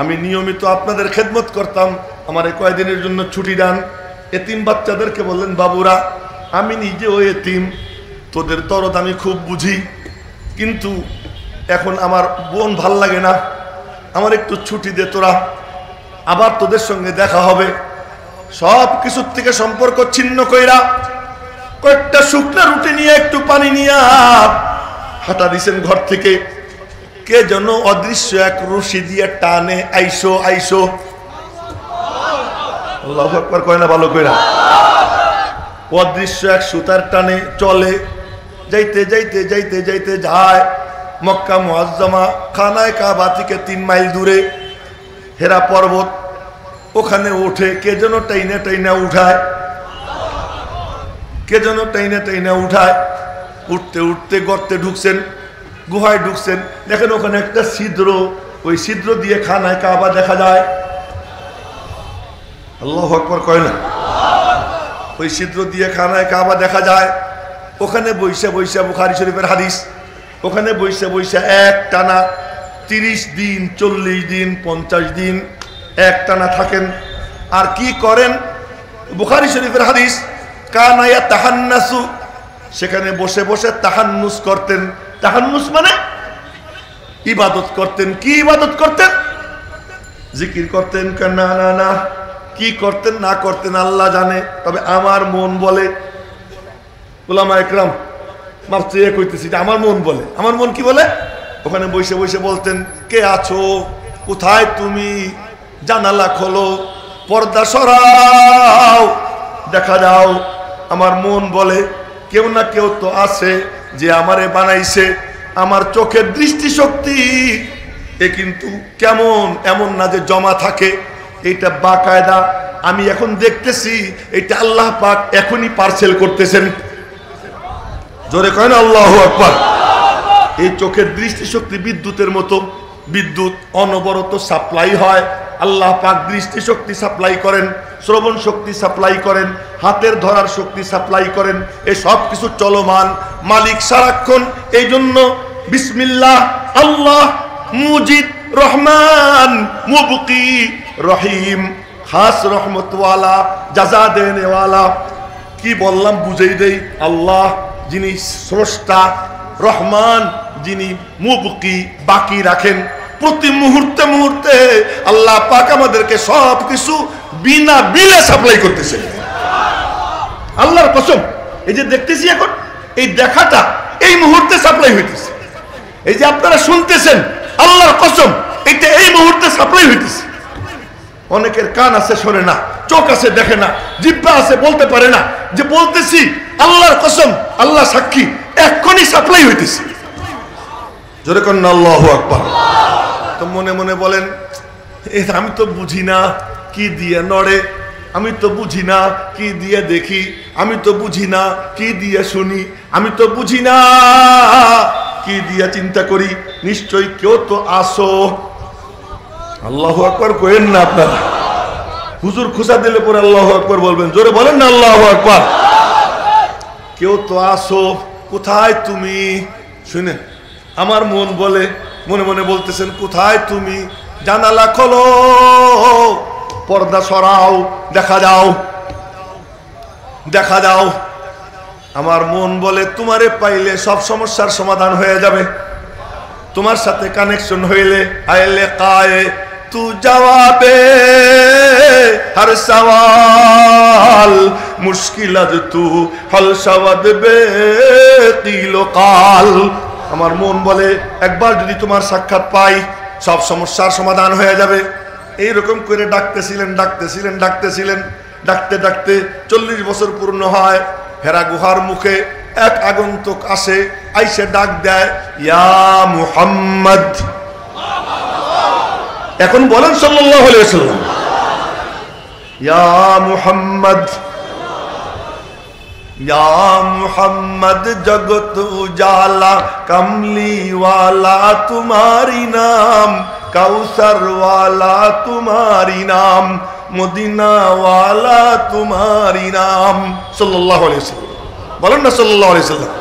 আমি নিয়মিত আপনাদের খেদমত করতাম, আমার কয়েকদিনের জন্য ছুটি দেন। এতিম বাচ্চাদেরকে বললেন, বাবুরা আমি নিজে ওই এতিম, তোদের দরদ আমি খুব বুঝি, কিন্তু এখন আমার বোন ভাল লাগে না, আমার একটু ছুটি দে তোরা, আবার তোদের সঙ্গে দেখা হবে। সব কিছুর থেকে সম্পর্ক ছিন্ন কইরা কয়েকটা শুকনা রুটি নিয়ে একটু পানি নিয়ে হাঁটা দিছেন ঘর থেকে। কে যেন অদৃশ্য এক রশি দিয়ে টানে, আইসো আইসো। আল্লাহু আকবার কয় না ভালো কইরা? অদৃশ্য এক সুতার টানে চলে, যাইতে যাইতে যাইতে যাইতে যায় মক্কা মুআজ্জামা খানায়ে কাবা থেকে 3 মাইল দূরে হেরা পর্বত। ওখানে ওঠে, কে যেন টাইনা টাইনা উঠায়, কে যেন টাইনা টাইনা উঠায়। উঠতে উঠতে গর্তে ঢুকছেন, গুহায় ঢুকছেন, দেখেন ওখানে একটা ছিদ্র, ওই ছিদ্র দিয়ে খানায়ে কাবা দেখা যায়। আল্লাহু আকবার কয় না? ওই ছিদ্র দিয়ে খানায়ে কাবা দেখা যায়। ওখানে বইসা বইসা, বুখারী শরীফের হাদিস, ওখানে বইসা বইসা এক টানা 30 দিন 40 দিন 50 দিন এক টানা থাকেন। আর কি করেন? বুখারী শরীফের হাদিস, কানা ইয়াতাহান্নাসু সেখানে বসে বসে তাহান্নুস করতেন। তাহান্নুস মানে ইবাদত করতেন। কি ইবাদত করতেন? জিকির করতেন। না না না, কি করতেন না করতেন আল্লাহ জানে, তবে আমার মন বলে। উলামা ইকরাম মাফ চেয়ে কইতেছি, আমার মন বলে। আমার মন কি বলে? ওখানে বসে বসে বলতেন, কে আছো, কোথায় তুমি, জানালা খোলো, পর্দা সরাও, দেখা যাও। আমার মন বলে কেউ না কেউ তো আছে যে আমারে বানাইছে। আমার চোখের দৃষ্টিশক্তি এ কিন্তু কেমন, এমন না যে জমা থাকে, এটা বাকায়দা আমি এখন দেখতেছি, এটা আল্লাহ পাক এখনই পার্সেল করতেছেন। জোরে কয় না আল্লাহু আকবার। এই চোখের দৃষ্টিশক্তি বিদ্যুতের মতো, বিদ্যুৎ অনবরত সাপ্লাই হয়। আল্লাহ পাক দৃষ্টিশক্তি সাপ্লাই করেন, শ্রবণ শক্তি সাপ্লাই করেন, হাতের ধরার শক্তি সাপ্লাই করেন। এই সব কিছু চলমান, মালিক সারাক্ষণ। এই জন্য বিসমিল্লাহ, আল্লাহ মুজিদ, রহমান, মুবকি, রহিম, খাস রহমতওয়ালা, জাযা দেনেওয়ালা। কি বললাম বুঝেই দেই। আল্লাহ যিনি স্রষ্টা, রহমান যিনি মুবকি, বাকি রাখেন। প্রতি মুহূর্তে মুহূর্তে আল্লাহ পাক আমাদেরকে সব কিছু বিনা বিলে সাপ্লাই করতেছে। আল্লাহর কসম, এই যে দেখতেছি এখন, এই দেখাটা এই মুহূর্তে সাপ্লাই হইতেছে। এই যে আপনারা শুনতেছেন, আল্লাহর কসম, এটা এই মুহূর্তে সাপ্লাই হইতেছে। অনেকের কান আছে শোনে না, চোখ আছে দেখে না, জিহ্বা আছে বলতে পারে না, যে বলতেছি আল্লাহর কসম, আল্লাহ সাক্ষী, এক্ষুনি সাপ্লাই হইতেছে। জোরে কর না আল্লাহু আকবার। তো মনে মনে বলেন, আমি তো বুঝি না কি দিয়ে নড়ে, আমি তো বুঝি না কি দিয়ে দেখি, আমি তো বুঝি না কি দিয়ে শুনি, আমি তো বুঝি না কি দিয়ে চিন্তা করি। নিশ্চয়ই কেউ তো আসো। আল্লাহু আকবার কইেন না আপনারা। হুজুর খুশা দিলে পরে আল্লাহু আকবার বলবেন। জোরে বলেন না আল্লাহু আকবার। কেউ তো আসো, কোথায় তুমি? শুনে আমার মন বলে, মনে মনে বলতেছেন, কোথায় তুমি, জানালা খোলো, পর্দা সরাও, দেখা যাও, দেখা যাও। আমার মন বলে তোমারে পাইলে সব সমস্যার সমাধান হয়ে যাবে। তোমার সাথে কানেকশন হইলে, আইলে কায়ে তু জবাবে হর সওয়াল, মুশকিলাত তু হল শাওয়াদ বে কিলো কাল। আমার মন বলে একবার যদি তোমার সাক্ষাৎ পাই, সব সমস্যার সমাধান হয়ে যাবে। এইরকম করে ডাকতেছিলেন, ডাকতেছিলেন, ডাকতেছিলেন। ডাকতে ডাকতে 40 বছর পূর্ণ হয়। হেরা গুহার মুখে এক আগন্তুক আসে, আইসে ডাক দেয়, ইয়া মুহাম্মদ। এখন বলেন সাল্লাল্লাহু আলাইহি ওয়াসাল্লাম, ইয়া মুহাম্মদ, ইয়া মুহাম্মদ জগত উজালা, কমলি ওয়ালা तुम्हारी नाम, কাউসার ওয়ালা तुम्हारी नाम, মদিনা ওয়ালা तुम्हारी नाम। সাল্লাল্লাহু আলাইহি ওয়াসাল্লাম বলেন না সাল্লাল্লাহু আলাইহি ওয়াসাল্লাম।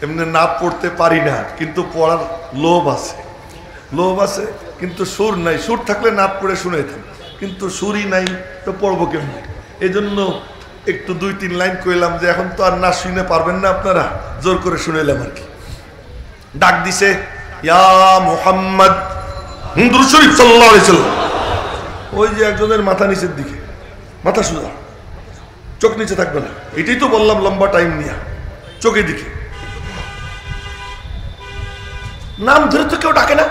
এমনি না পড়তে পারি না, কিন্তু পড়ার লোভ আছে, লোভ আছে, কিন্তু সুর নাই। সুর থাকলে নাত পড়ে শুনাইতাম, কিন্তু সুরই নাই, তো পড়বো কেমনি? এই জন্য একটু 2-3 লাইন কইলাম, যে এখন তো আর না শুনে পারবেন না আপনারা, জোর করে শুনাইলাম আর কি। ডাক দিছে, ইয়া মুহাম্মদ, দুরূদ শরীফ সাল্লাল্লাহু আলাইহি ওয়াসাল্লাম। ওই যে একজনের মাথা নিচের দিকে, মাথা সোজা, চোখ নিচে থাকবে না। এটাই তো বললাম, লম্বা টাইম নিয়ে চোখের দিকে। নাম ধরে তো কেউ ডাকে না।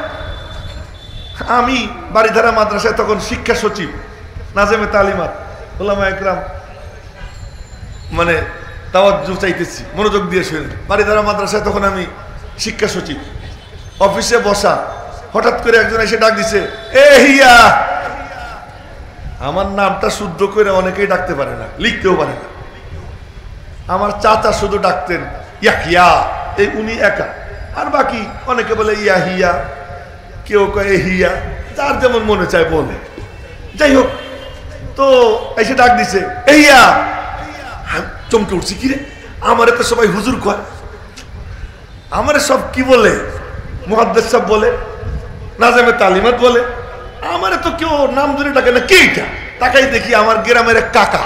আমি বাড়িধারা মাদ্রাসায় তখন শিক্ষা সচিব, নাজেমে তালিমাত, উলামা ইকরাম মানে তাওয়াজ্জু চাইতেছি, মনোযোগ দিয়ে শুনেন। বাড়িধারা মাদ্রাসায় তখন আমি শিক্ষা সচিব, অফিসে বসা। হঠাৎ করে একজন এসে ডাক দিছে, এ হিয়া। আমার নামটা শুদ্ধ করে অনেকেই ডাকতে পারে না, লিখতেও পারে না। আমার চাচা শুধু ডাকতেন ইয়াহিয়া, এই উনি একা, আর বাকি অনেকে বলে ইয়াহিয়া, কেউ কয়ে হিয়া, যার যেমন মনে চায় বলে। যাই হোক, তো এসে ডাক দিছে, ইয়া। চমকে উঠছি, কিরে আমারে তো সবাই হুজুর কয়, আমারে সব কি বলে, মুহাদ্দিস সাহেব বলে, নাজেমে তালিমাত বলে, আমারে তো কেউ নাম ধরে ডাকে না। কে এটা? তাকাই দেখি আমার গ্রামের এক কাকা।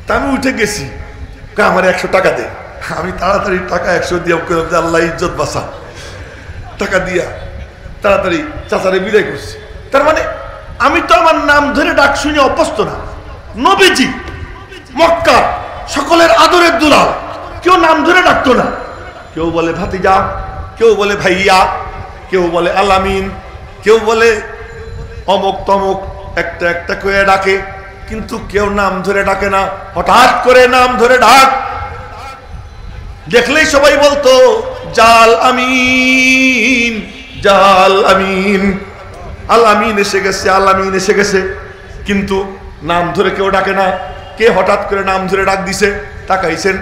তা আমি উঠে গেছি, আমার 100 টাকা দে। আমি তাড়াতাড়ি টাকা 100 দিয়ে আল্লাহ ইজ্জত বাঁচা, টাকা দিয়া তাড়াতাড়ি চাচারে বিদায় করছি। তার মানে আমি তো আমার নাম ধরে ডাক শুনে অভ্যস্ত না। নবীজি মক্কা সকলের আদরের দুলাল, কেউ নাম ধরে ডাকতো না। কেউ বলে ভাতিজা, কেউ বলে ভাইয়া, কেউ বলে আলামিন, কেউ বলে অমুক তমুক, একটা একটা করে ডাকে, কিন্তু কেউ নাম ধরে ডাকে না। হঠাৎ করে নাম ধরে ডাক দেখলেই সবাই বলতো জাল আমিন, জাল আমিন, আল আমিন এসে গেছে, আল আমিন এসে গেছে। কিন্তু নাম ধরে কেউ ডাকে না। কে হঠাৎ করে নাম ধরে ডাক দিছে? তাকাইছেন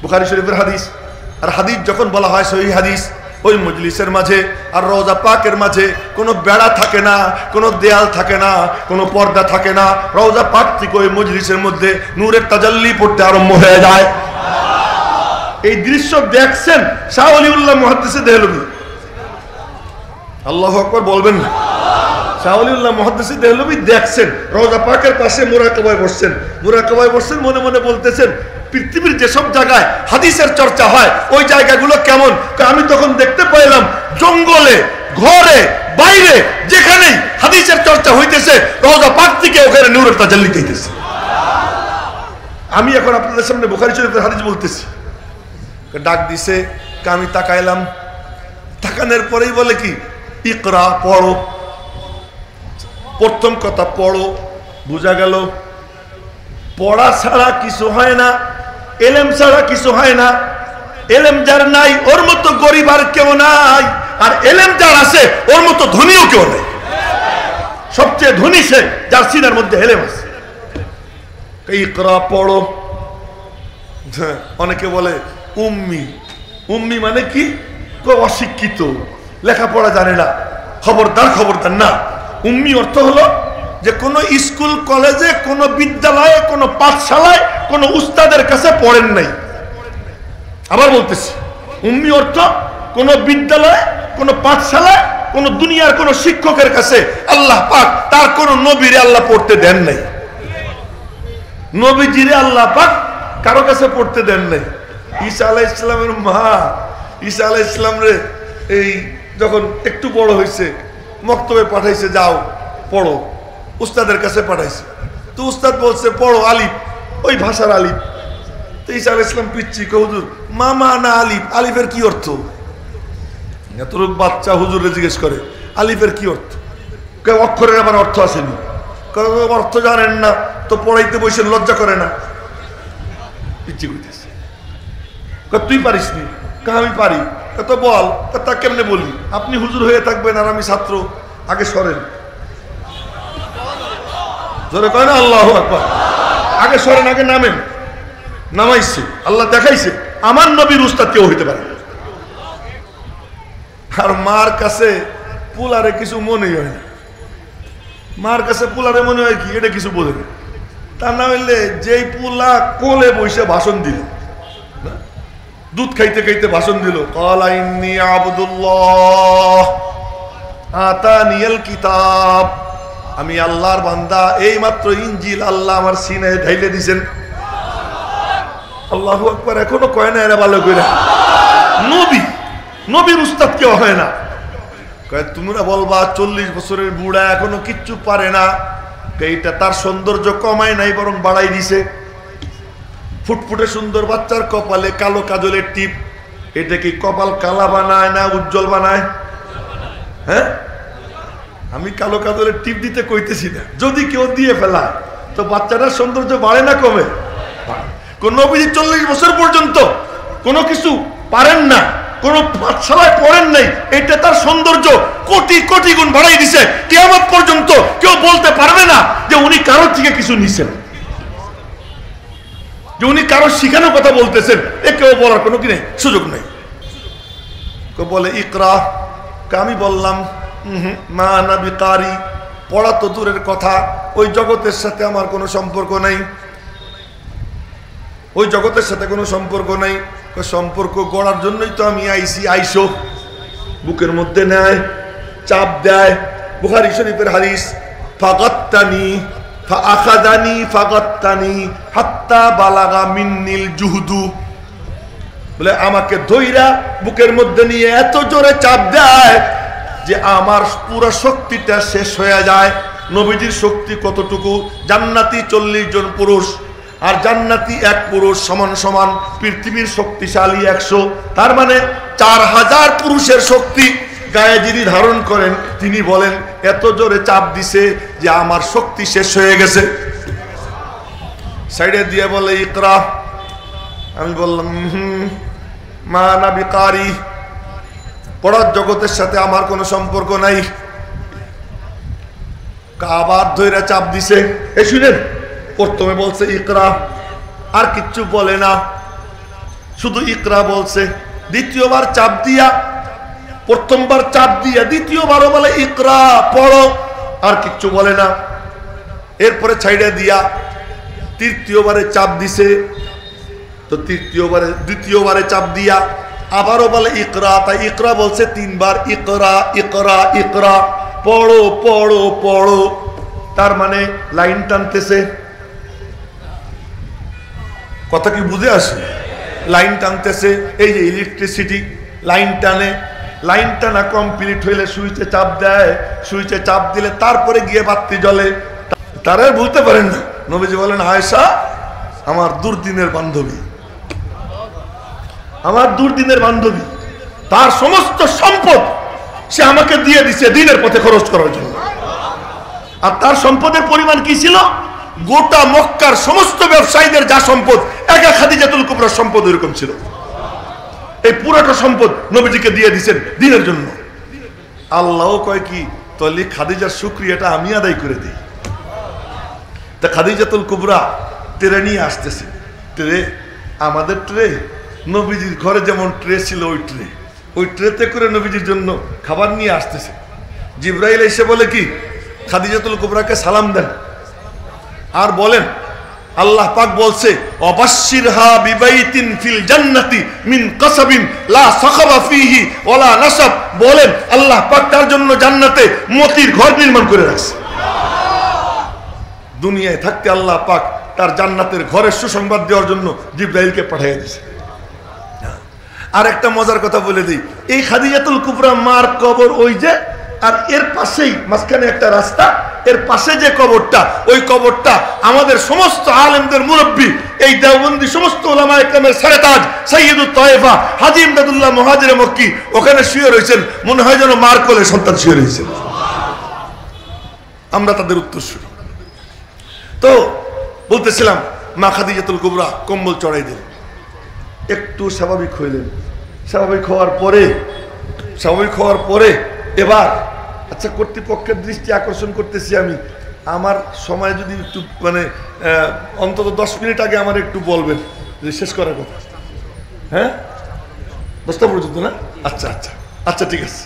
বুখারী শরীফের হাদিস। আর হাদিস যখন বলা হয় সহিহ হাদিস, ওই মজলিসের মাঝে আর রওজা পাকের মাঝে কোনো বেড়া থাকে না, কোনো দেয়াল থাকে না, কোনো পর্দা থাকে না। রওজা পাক থেকে ওই মজলিসের মধ্যে নূরের তাজাল্লি পড়তে আরম্ভ হয়ে যায়। এই দৃশ্য দেখছেন শাহ ওলিউল্লাহ মুহাদ্দিস দেহলভী। আল্লাহু আকবার বলবেন না? শাহ ওলিউল্লাহ মুহাদ্দিস দেহলভী দেখছেন, রওজা পাকের পাশে মুরাকাবায় বসছেন, মুরাকাবায় বসছেন, মনে মনে বলতেছেন পৃথিবীর যেসব জায়গায় হাদিসের চর্চা হয় ওই জায়গাগুলো কেমন। আমি তখন দেখতে পাইলাম জঙ্গলে, ঘরে, বাইরে, যেখানেই হাদিসের চর্চা হইতেছে রওজা পাক থেকে ওখানে নূরের তাজাল্লি হইতেছে। আমি এখন আপনাদের সামনে বুখারী শরীফের হাদিস বলতেছি। ডাক দিছে, আমি তাকাইলাম, তাকানোর পরেই বলে কি ইকরা, পড়ো। প্রথম কথা পড়ো, বোঝা গেল পড়া ছাড়া কিছু হয় না, এলেম ছাড়া কিছু হয় না। এলেম যার নাই ওর মতো গরিব আর কেউ নাই, আর এলেম যার আছে ওর মতো ধনীও কেউ নাই। সবচেয়ে ধনী সে যার সিনার মধ্যে এলেম আছে। ইকরা পড়ো। অনেকে বলে উম্মি, উম্মি মানে কি? অশিক্ষিত, লেখাপড়া জানে না। খবরদার, খবরদার না। উম্মি অর্থ হলো যে কোনো স্কুল কলেজে, কোনো বিদ্যালয়ে, কোনো পাঠশালায়, কোনো উস্তাদের কাছে পড়েন নাই। আবার বলতেছি, উম্মি অর্থ কোনো বিদ্যালয়ে, কোনো পাঠশালায়, কোনো দুনিয়ার কোনো শিক্ষকের কাছে আল্লাহ পাক তার কোনো নবীরে আল্লাহ পড়তে দেন নাই। নবীজিরে আল্লাহ পাক কারো কাছে পড়তে দেন নাই। ঈসা আলাইহিস সালামের মা, ঈসা আলাইহিস সালাম রে এই যখন একটু বড় হয়েছে মক্তবে পাঠাইছে, যাও পড়ো। উস্তাদের কাছে পাঠাইছে, তো উস্তাদ বলছে পড়ো আলিফ, ওই ভাষার আলিফ। তো ঈসা আলাইহিস সালাম পিচ্ছি, হুজুর মামা না আলিফ, আলিফের কি অর্থ? এতটুক বাচ্চা হুজুরে জিজ্ঞেস করে আলিফের কি অর্থ? অক্ষরের আবার অর্থ আসেনি। অর্থ জানেন না তো পড়াইতে বসে লজ্জা করে না? পিচ্ছি কইতেছে, তুই পারিস নি? আমি পারি। তো বল। তা কেমনে বলি? আপনি হুজুর হয়ে থাকবেন আর আমি ছাত্র, আগে সরেন। জোরে কয় না আল্লাহু আকবার। আগে সরেন, আগে নামেন। নামাইছে, আল্লাহ দেখাইছে আমার নবীর উস্তাদ কেউ হইতে পারে। আর মার কাছে পুলারে কিছু মনেই হয় না। মার কাছে পুলারে মনে হয় কি এটা কিছু বোঝে না। তা না হইলে যেই পুলা কোলে বসে ভাষণ দিল, দুধ খাইতে খাইতে ভাষণ দিল, ক্বালা ইন্নী আবদুল্লাহ আতানিয়াল কিতাব, আমি আল্লাহর বান্দা, এই মাত্র ইনজিল আল্লাহ আমার সিনায় ঢাইলে দিয়েছেন। আল্লাহু আকবার। এখনো কয় না এরা ভালো করে নবী, নবীর উস্তাদ কেউ হয় না। কয় তোমরা বলবা 40 বছরের বুড়া এখনো কিচ্ছু পারে না। এইটা তার সৌন্দর্য কমায় নাই, বরং বাড়াই দিছে। ফুটফুটে সুন্দর বাচ্চার কপালে কালো কাজলের টিপ, এটা কি কপাল কালা বানায় না উজ্জ্বল বানায়? হ্যাঁ, আমি কালো কাজলের টিপ দিতে কইতেছি না। যদি কেউ দিয়ে ফেলায় তো বাচ্চাটার সৌন্দর্য বাড়ে না কমে? কোন নবী 40 বছর পর্যন্ত কোনো কিছু পারেন না, কোনো পাঠশালায় পড়েন নাই, এটা তার সৌন্দর্য কোটি কোটি গুণ বাড়াই দিছে। কিয়ামত পর্যন্ত কেউ বলতে পারবে না যে উনি কারোর থেকে কিছু নিছেন, যে উনি কারোর শিখানোর কথা বলতেছেন। এ কেউ বলার কোনো কি নেই, সুযোগ নেই। কেউ বলে ইকরা, আমি বললাম মা না বিকারি, পড়া তো দূরের কথা, ওই জগতের সাথে আমার কোনো সম্পর্ক নাই, ওই জগতের সাথে কোনো সম্পর্ক নাই। সম্পর্ক গড়ার জন্যই তো আমি আইসি। আইসো বুকের মধ্যে নেয়, চাপ দেয়। বুখারী শরীফের হাদিস, ফাগাত্তানি ফাআখাযানি ফাগাত্তানি হাত্তা বালাগা মিন্নিল জুহদু, বলে আমাকে ধইরা বুকের মধ্যে নিয়ে এত জোরে চাপ দেয় যে আমার পুরো শক্তিটা শেষ হয়ে যায়। নবীজির শক্তি কতটুকু? জান্নাতি 40 জন পুরুষ আর জান্নাতি এক পুরুষ সমান সমান, পৃথিবীর শক্তিশালী 100, তার মানে 4000 পুরুষের শক্তি গায়ে যিনি ধারণ করেন তিনি বলেন এত জোরে চাপ দিছে যে আমার শক্তি শেষ হয়ে গেছে। সাইডে দিয়ে বলে ইকরা। আমি বললাম মা না বিকারি, পড়ার জগতের সাথে আমার কোনো সম্পর্ক নাই। আবার ধইরা চাপ দিছে। এই শুনেন, প্রথমে বলছে ইকরা, আর কিচ্ছু বলে না, শুধু ইকরা বলছে। দ্বিতীয়বার চাপ দিয়া, প্রথমবার চাপ দিয়া দ্বিতীয়বারও বলে ইকরা পড়ো, আর কিচ্ছু বলে না। এরপরে ছাইড়া দিয়া তৃতীয়বারে চাপ দিছে, তো দ্বিতীয়বারে চাপ দিয়া আবারও বলে ইকরা, তাই ইকরা বলছে 3 বার, ইকরা ইকরা ইকরা, পড়ো পড়ো পড়ো। তার মানে লাইন টানতেছে। কথা কি বুঝে আসে? লাইন টানতেছে। এই যে ইলেকট্রিসিটি লাইন টানে, লাইন টানা কমপ্লিট হইলে সুইচে চাপ দেয়, সুইচে চাপ দিলে তারপরে গিয়ে বাতি জ্বলে। তারা বলতে পারেন না। নবীজি বলেন আয়েশা আমার দুর্দিনের বান্ধবী, আমার দুর্দিনের বান্ধবী, তার সমস্ত সম্পদ সে আমাকে দিয়ে দিছে দিনের পথে খরচ করার জন্য। আর তার সম্পদের পরিমাণ কি ছিল? গোটা মক্কার সমস্ত ব্যবসায়ীদের যা সম্পদ, একা খাদিজাতুল কুবরার সম্পদ এরকম ছিল। এই পুরোটা সম্পদ নবীজিকে দিয়ে দিয়েছেন দিনের জন্য। আল্লাহ কয় কি, তাহলে খাদিজার শুকরিয়াটা আমি আদায় করে দিই। তা খাদিজাতুল কুবরা ট্রে নিয়ে আসতেছে। ট্রে আমাদের ট্রে, নবীজির ঘরে যেমন ট্রে ছিল ওই ট্রেতে করে নবীজির জন্য খাবার নিয়ে আসতেছে। জিবরাইল এসে বলে কি, খাদিজাতুল কুবরাকে সালাম দেন আর বলেন আল্লাহ পাক বলছে অবাশশিরহা বিবাইতিন ফিল জান্নাতি মিন কাসাবিন লা সাখাবা ফিহি ওয়ালা নাসাব, বলেন আল্লাহ পাক তার জন্য জান্নাতে মতির ঘর নির্মাণ করে রাখছে। দুনিয়ায় থাকতে আল্লাহ পাক তার জান্নাতের ঘরের সুসংবাদ দেওয়ার জন্য জিবরাইলকে পাঠিয়ে দিয়েছে। আর একটা মজার কথা বলে দিই, এই খাদিজাতুল কুবরা মার কবর ওই যে, আর এর পাশেই মাঝখানে একটা রাস্তা, এর পাশে যে কবরটা, ওই কবরটা আমাদের সমস্ত আলেমদের মুরব্বী, এই দেওবন্দি সমস্ত উলামা ইকরামের সরতাজ সাইয়্যিদুত তায়েফা হাজী ইমদাদুল্লাহ মুহাজিরে মক্কি ওখানে শুয়ে রয়েছেন। মনে হয় যেন মার কোলে সন্তান শুয়ে রয়েছেন। আমরা তাদের উত্তরসূরি। তো বলতেছিলাম মা খাদিজাতুল কুবরা কম্বল চড়াই দিলেন, একটু স্বাভাবিক হইলেন। স্বাভাবিক হওয়ার পরে এবার আচ্ছা কর্তৃপক্ষের দৃষ্টি আকর্ষণ করতেছি আমি, আমার সময় যদি একটু মানে অন্তত 10 মিনিট আগে আমার একটু বলবেন যে শেষ করার কথা। হ্যাঁ 10টা পর্যন্ত না? আচ্ছা আচ্ছা আচ্ছা ঠিক আছে,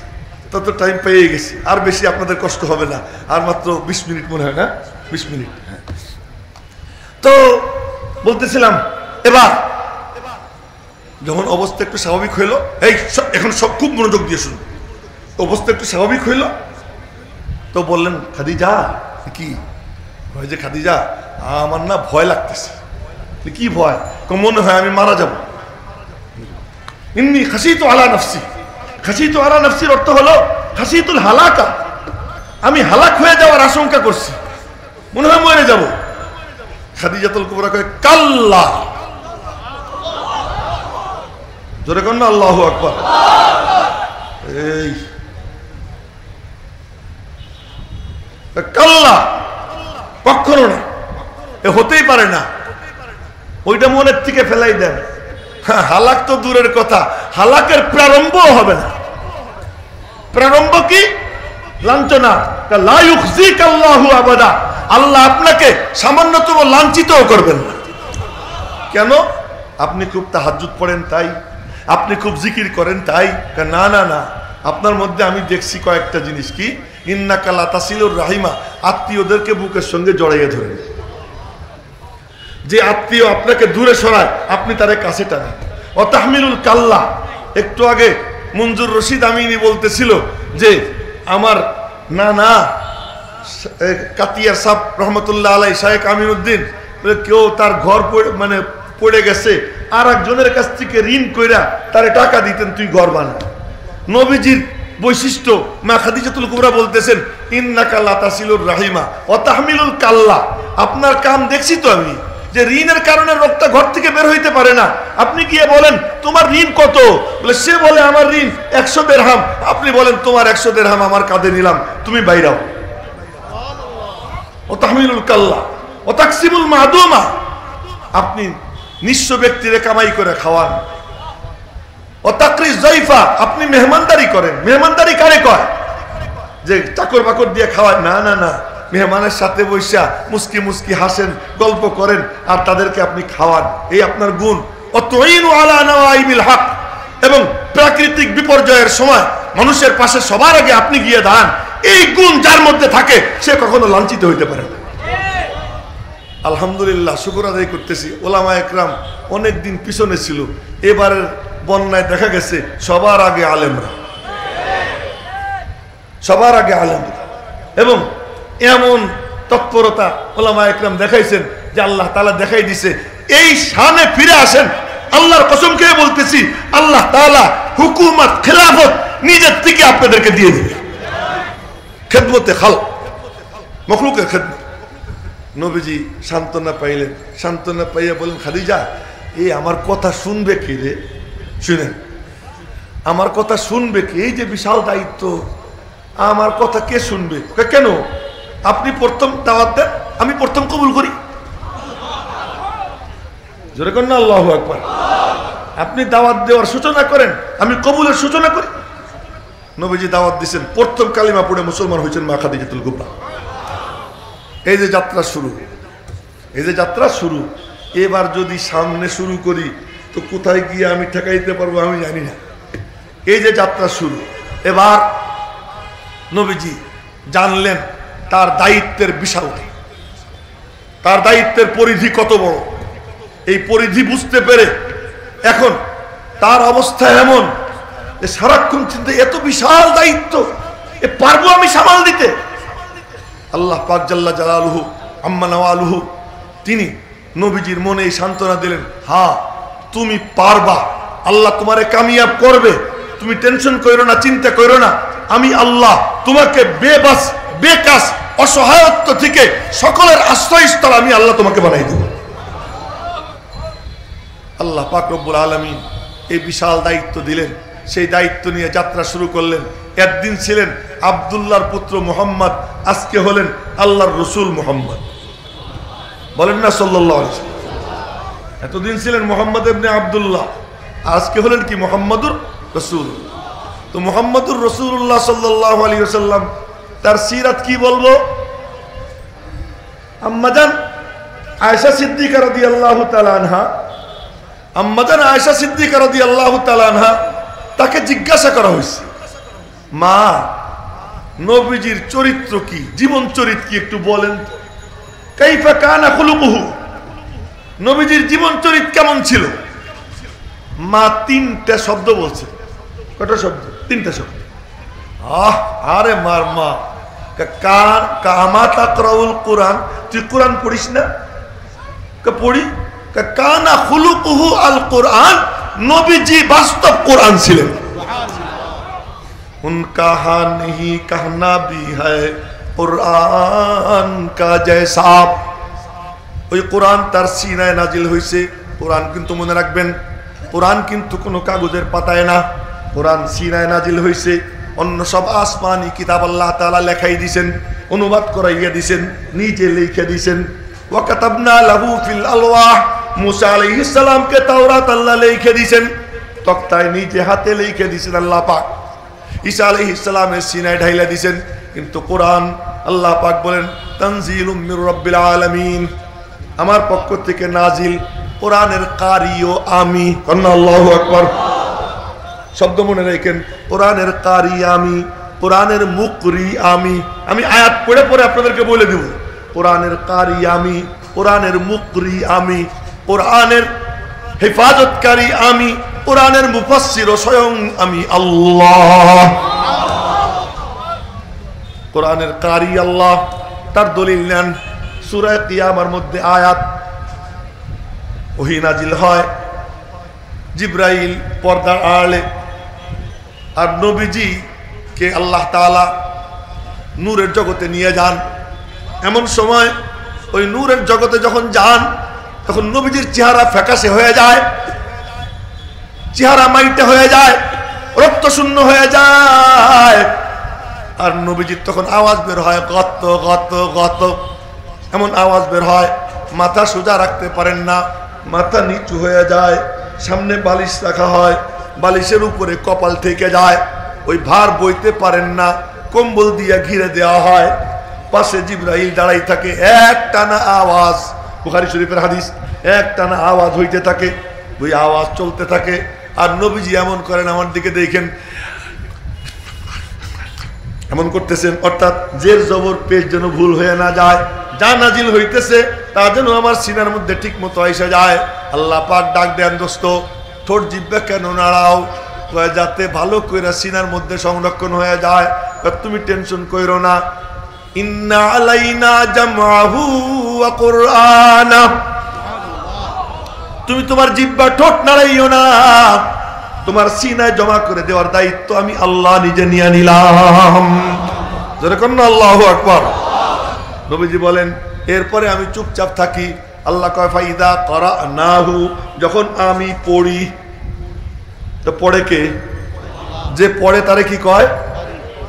তত টাইম পেয়ে গেছি, আর বেশি আপনাদের কষ্ট হবে না, আর মাত্র 20 মিনিট মনে হয় না? 20 মিনিট। হ্যাঁ, তো বলতেছিলাম এবার যখন অবস্থা একটু স্বাভাবিক হইল, এই এখন সব খুব মনোযোগ দিয়ে শুনুন, অবস্থা একটু স্বাভাবিক হইল, তো বললেন খাদিজা কি হয় যে খাদিজা আমার না ভয় লাগতেছে। কি ভয়? মনে হয় আমি মারা যাব। ইন্নী খাসিতু আলা নাফসি, খাসিতু আলা নাফসির অর্থ হলো খাসিতুল হালাকা, আমি হালাক হয়ে যাওয়ার আশঙ্কা করছি, মনে হয় মরে যাব। খাদিজাতুল কুবরা কয় কাল্লা, জোরে কর না আল্লাহু আকবার। এই কাল্লা, কখনো না, এ হতেই পারে না, ওইটা মনের থেকে ফেলাই দেন। হালাক তো দূরের কথা, হালাকের প্রারম্ভ হবে না। প্রারম্ভ কি? লাঞ্ছনা। লা ইউখজিকা আল্লাহু আবাদা, আল্লাহ আপনাকে সামান্যতম লাঞ্ছিতও করবেন না। কেন? আপনি খুব তাহাজ্জুদ পড়েন তাই, আপনি খুব জিকির করেন তাই? না না না, আপনার মধ্যে আমি দেখছি কয়েকটা জিনিস। কি? ইন্নাকা লা তাসিলুর রাহিমা, আত্মীয়দেরকে বুকের সঙ্গে জড়াইয়ে ধরেন। যে আত্মীয় আপনাকে দূরে সরায় আপনি তারে কাছে টানেন। অতাহমিলুল কাল্লা, একটু আগে মঞ্জুর রশিদ আমিনী বলতেছিল যে আমার নানা কাতিয়ার সাহ রহমতুল্লাহ আলাই শায়েখ আমিনুদ্দিন কেউ তার ঘর মানে পড়ে গেছে, আর একজনের কাছ থেকে ঋণ কইরা তারে টাকা দিতেন তুই ঘর বানা। নবীজির বৈশিষ্ট্য মা খাদিজাতুল কুবরা বলতেছেন ইন্নাকা লা তাসিলুর রাহিমা ওয়া তাহমিলুল কাল্লা, আপনার কাম দেখছি তো আমি, যে ঋণের কারণে লোকটা ঘর থেকে বের হইতে পারে না, আপনি গিয়ে বলেন তোমার ঋণ কত, বলে সে বলে আমার ঋণ 100 দিরহাম, আপনি বলেন তোমার 100 দিরহাম আমার কাঁধে নিলাম, তুমি বাইরাও। ও তাহমিলুল কাল্লা ও তাকসিমুল মাদুমা, আপনি নিঃস্ব ব্যক্তিরে কামাই করে খাওয়ান। ও তাকরিজ জাইফা, আপনি মেহমানদারি করেন। মেহমানদারি কারে কয়? যে চাকর বাকর দিয়ে খাওয়ায় না, না না, মেহমানের সাথে বৈশা মুস্কি মুস্কি হাসেন, গল্প করেন, আর তাদেরকে আপনি খাওয়ান, এই আপনার গুণ। ও তুইনু আলা নাওয়াইবিল হক, এবং প্রাকৃতিক বিপর্যয়ের সময় মানুষের পাশে সবার আগে আপনি গিয়ে দাঁড়ান, এই গুণ যার মধ্যে থাকে সে কখনো লাঞ্ছিত হইতে পারে না। আলহামদুলিল্লাহ, শুকর আদায় করতেছি, ওলামা একরাম অনেকদিন পিছনে ছিল, এবারের বন্যায় দেখা গেছে সবার আগে আলেমরা, সবার আগে আলেমরা, এবং এমন তৎপরতা ওলামা একরাম দেখাইছেন যে আল্লাহ তাআলা দেখাই দিছে। এই শানে ফিরে আসেন, আল্লাহর কসম খেয়ে বলতেছি, আল্লাহ তাআলা হুকুমত খেলাফত নিজের থেকে আপনাদেরকে দিয়ে দিবে। খেদমতে খালক, মখলুকের খেদমত। নবীজি সান্ত্বনা পাইলেন, সান্ত্বনা পাইয়া বলেন খাদিজা, এই আমার কথা শুনবে কে রে? শুনেন, আমার কথা শুনবে কে? এই যে বিশাল দায়িত্ব, আমার কথা কে শুনবে? কেন? আপনি প্রথম দাওয়াত দেন, আমি প্রথম কবুল করি। জোরে করেন না আল্লাহু আকবার। আপনি দাওয়াত দেওয়ার সূচনা করেন, আমি কবুলের সূচনা করি। নবীজি দাওয়াত দিয়েছেন, প্রথম কালিমা পড়ে মুসলমান হয়েছেন মা খাদিজাতুল কুবরা। এই যে যাত্রা শুরু, এই যে যাত্রা শুরু, এবার যদি সামনে শুরু করি তো কোথায় গিয়ে আমি ঠেকাইতে পারবো আমি জানি না। এই যে যাত্রা শুরু, এবার নবীজি জানলেন তার দায়িত্বের বিশালতা, তার দায়িত্বের পরিধি কত বড়। এই পরিধি বুঝতে পেরে এখন তার অবস্থা এমন যে সারাক্ষণ চিন্তা, এত বিশাল দায়িত্ব, এ পারবো আমি সামাল দিতে? আল্লাহ পাক জাল্লা জালালুহু আম্মা নওয়ালুহু তিনি নবীজির মনে এই সান্ত্বনা দিলেন, হ্যাঁ তুমি পারবা, আল্লাহ তোমারে কামিয়াব করবে, তুমি টেনশন করো না, চিন্তা করো না, আমি আল্লাহ তোমাকে বেবাস বেকাস অসহায়ত্ব থেকে সকলের আশ্রয়স্থল আমি আল্লাহ তোমাকে বানাই দেব। আল্লাহ পাক রব্বুল আলামিন এই বিশাল দায়িত্ব দিলেন, সেই দায়িত্ব নিয়ে যাত্রা শুরু করলেন। একদিন ছিলেন আব্দুল্লাহর পুত্র মুহাম্মদ, আজকে হলেন আল্লাহর রসুল মুহাম্মদ, বলেন না সাল্লাল্লাহু আলাইহি ওয়াসাল্লাম। এতদিন ছিলেন মুহাম্মদ ইবনে আব্দুল্লাহ, আজকে হলেন কি মুহাম্মদুর রসুল। তো মুহাম্মদুর রসুল্লাহ সাল্লাল্লাহু আলাইহি ওয়াসাল্লাম তার সিরাত কি বলবো? আম্মাজান আয়েশা সিদ্দিকা রাদিয়াল্লাহু তাআলা আনহা, আম্মাজান আয়েশা সিদ্দিকা রাদিয়াল্লাহু তাআলা আনহা, তাকে জিজ্ঞাসা করা হয়েছে, মা নবীজির চরিত্র কি, জীবন চরিত্র কি একটু বলেন। কাইফা কানা খুলুকুহু, নবীজির জীবন চরিত্র কেমন ছিল? মা তিনটা শব্দ বলছে। কত শব্দ? তিনটা শব্দ। আরে মার মা, কামা তাকরাউল কোরআন, তুই কোরআন পড়িস না? পড়ি। কানা খুলুকুহু আল কোরআন, নবীজি বাস্তব কোরআন ছিলেন। उनका हाँ नहीं कहना भी है कुरान का जैसा। ওই কোরআন তার সিনায় নাজিল হয়েছে। কোরআন কিন্তু মনে রাখবেন, কোরআন কিন্তু কোনো কাগজের পাতায় না, কোরআন সিনায় নাজিল হয়েছে। অন্য সব আসমানি কিতাব আল্লাহ তাআলা লেখাই দিয়েছেন, অনুবাদ করাইয়া দিয়েছেন, নিজে লিখে দিয়েছেন। ওয়া কাতাবনা লাহু ফিল আলওয়াহ, মুসা আলাইহিস সালামকে তাওরাত আল্লাহ লিখে দিয়েছেন, তক্তায় নিজে হাতে লিখে দিয়েছেন আল্লাহ পাক। ঈসা আলাইহিস সালামের সিনায় ঢাইলা দিয়েছেন। কিন্তু কোরআন আল্লাহ পাক বলেন তানজিলুম মির রাব্বিল আলামিন, আমার পক্ষ থেকে নাজিল। কোরআনের কারিও আমি, আল্লাহু আকবার, শব্দ মনে রাখেন, কোরআনের কারি আমি, কোরআনের মুকরি আমি। আমি আয়াত পড়ে পড়ে আপনাদেরকে বলে দেব, কোরআনের কারি আমি, কোরআনের মুকরি আমি, কোরআনের হেফাজতকারী আমি, কোরআনের মুফাসসির স্বয়ং আমি আল্লাহ। কোরআনের কারি আল্লাহ তার দলিল নেন সূরা কিয়ামার মধ্যে আয়াত ওহী নাজিল হয় জিবরাইল পর্দার আড়ালে আর নবীজি কে আল্লাহ তাআলা নূরের জগতে নিয়ে যান এমন সময় ওই নূরের জগতে যখন যান তখন নবীজির চেহারা ফ্যাকাশে হয়ে যায় চেহারা মাইটে হয়ে যায় রক্ত শূন্য হয়ে যায় আর নবীজির তখন আওয়াজ বের হয় গত গত গত এমন আওয়াজ বের হয় মাথা সোজা রাখতে পারেন না মাথা নিচু হয়ে যায় সামনে বালিশ রাখা হয় বালিশের উপরে কপাল থেকে যায় ওই ভার বইতে পারেন না কম্বল দিয়ে ঘিরে দেওয়া হয় পাশে জিবরাইল দাঁড়াই থাকে এক টানা আওয়াজ বুখারী শরীফের হাদিস এক টানা আওয়াজ হইতে থাকে ওই আওয়াজ চলতে থাকে আর নবীজি এমন করেন আমার দিকে দেখেন এমন করতেছেন অর্থাৎ জের জবর পেশ যেন ভুল হয়ে না যায় যা নাজিল হইতেছে তা যেন আমার সিনার মধ্যে ঠিক মতো এসে যায় আল্লাহ পাক ডাক দেন দোস্ত ঠোঁট জিহ্বা কেন নাড়াও যাতে ভালো কইরা সিনার মধ্যে সংরক্ষণ হয়ে যায় তুমি টেনশন কইরো না ইন্না আলাইনা জামআহু ওয়া কুরআনা তুমি তোমার জিহ্বা ঠোঁট নাড়াইও না তোমার সিনায় জমা করে দেওয়ার দায়িত্ব আমি আল্লাহ নিজে নিয়ে নিলাম যেরকম না আল্লাহু আকবার নবীজি বলেন এরপরে আমি চুপচাপ থাকি আল্লাহ কয় ফাইদা করানাহু যখন আমি পড়ি তো পড়ে কে যে পড়ে তারে কি কয়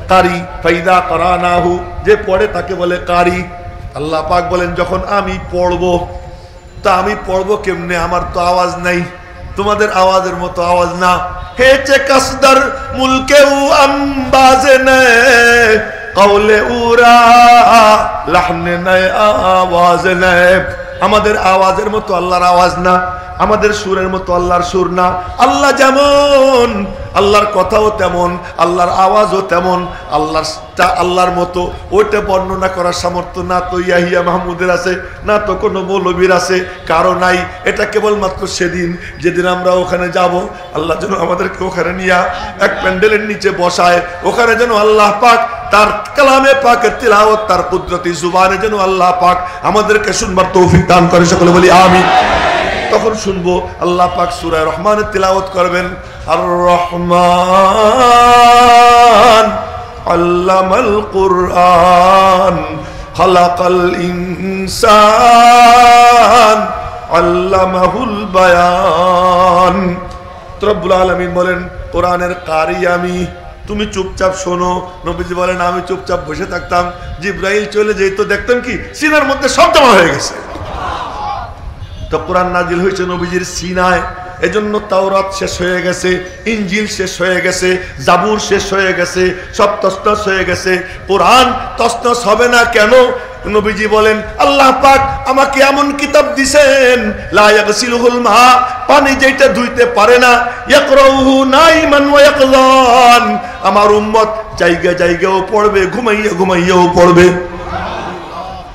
কারি ফাইদা করানাহু যে পড়ে তাকে বলে কারি আল্লাহ পাক বলেন যখন আমি পড়বো তা আমি পড়বো কেমনে আমার তো আওয়াজ নাই তোমাদের আওয়াজের মতো আওয়াজ না হেচে কাসদার মুলকেউ আম্বাজে নে কওলে উরা লাহনে নয় আওয়াজ নে আমাদের আওয়াজের মতো আল্লাহর আওয়াজ না আমাদের সুরের মতো আল্লাহর সুর না আল্লাহ যেমন আল্লাহর কথাও তেমন আল্লাহর আওয়াজও তেমন আল্লাহর মতো ওইটা বর্ণনা করার সামর্থ্য না তো ইয়াহিয়া মাহমুদের আছে না তো কোনো মৌলবীর আছে কারো নাই এটা কেবলমাত্র সেদিন যেদিন আমরা ওখানে যাব আল্লাহ যেন আমাদেরকে ওখানে নিয়ে এক প্যান্ডেলের নিচে বসায় ওখানে যেন আল্লাহ পাক তার কালামে পাকের তিলাওয়াত তার কুদরতি জুবানে যেন আল্লাহ পাক আমাদেরকে শুনবার তৌফিক দান করে সকলে বলি আমিন তখন শুনবো আল্লাহ পাক সূরা রহমানের তিলাওয়াত করবেন আর রহমান আল্লামাল কুরআন খালাকাল ইনসান আল্লামাহুল বায়ান রব্বুল আলামিন বলেন কোরআনের কারি আমি তুমি চুপচাপ শোনো নবীজি বলেন আমি চুপচাপ বসে থাকতাম জিবরাইল চলে যেত দেখতাম কি সিনার মধ্যে সব জমা হয়ে গেছে তো কোরআন নাজিল হয়েছে নবীজির সিনায় এজন্য তাওরাত শেষ হয়ে গেছে ইনজিল শেষ হয়ে গেছে জাবুর শেষ হয়ে গেছে সব তসনস হয়ে গেছে কোরআন তসনস হবে না কেন নবীজি বলেন আল্লাহ পাক আমাকে এমন কিতাব দিবেন লা ইয়াগসিলুহুল মা পানি যেটা ধুইতে পারে না ইয়াকরাউহু নাইমান ওয়া ইয়াকযান আমার উম্মত জায়গা জায়গাও পড়বে ঘুমাইয়া ঘুমাইয়াও পড়বে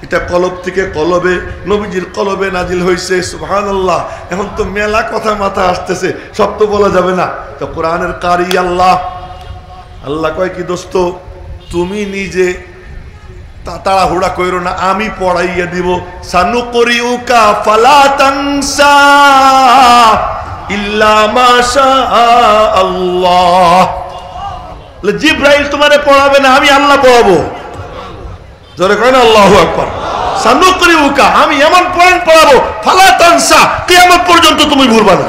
এটা কলব থেকে কলবে নবীজির কলবে নাজিল হয়েছে সুবহানাল্লাহ এখন তো মেলা কথা মাথা আসতেছে সব তো বলা যাবে না তো কোরআনের কারি আল্লাহ আল্লাহ কয় কি দোস্ত তুমি নিজে তাড়াহুড়া কইরো না আমি পড়াইয়া দিব সানুকরিউকা ফালা তানসা ইল্লা মা শা আল্লাহ জিবরাইল তোমারে পড়াবে না আমি আল্লাহ পড়াবো জোরে করেন আল্লাহু আকবার সানুকরিউকা আমি এমন পড়ান পড়াবো ফালা তানসা কিয়ামত পর্যন্ত তুমি ভুলবা না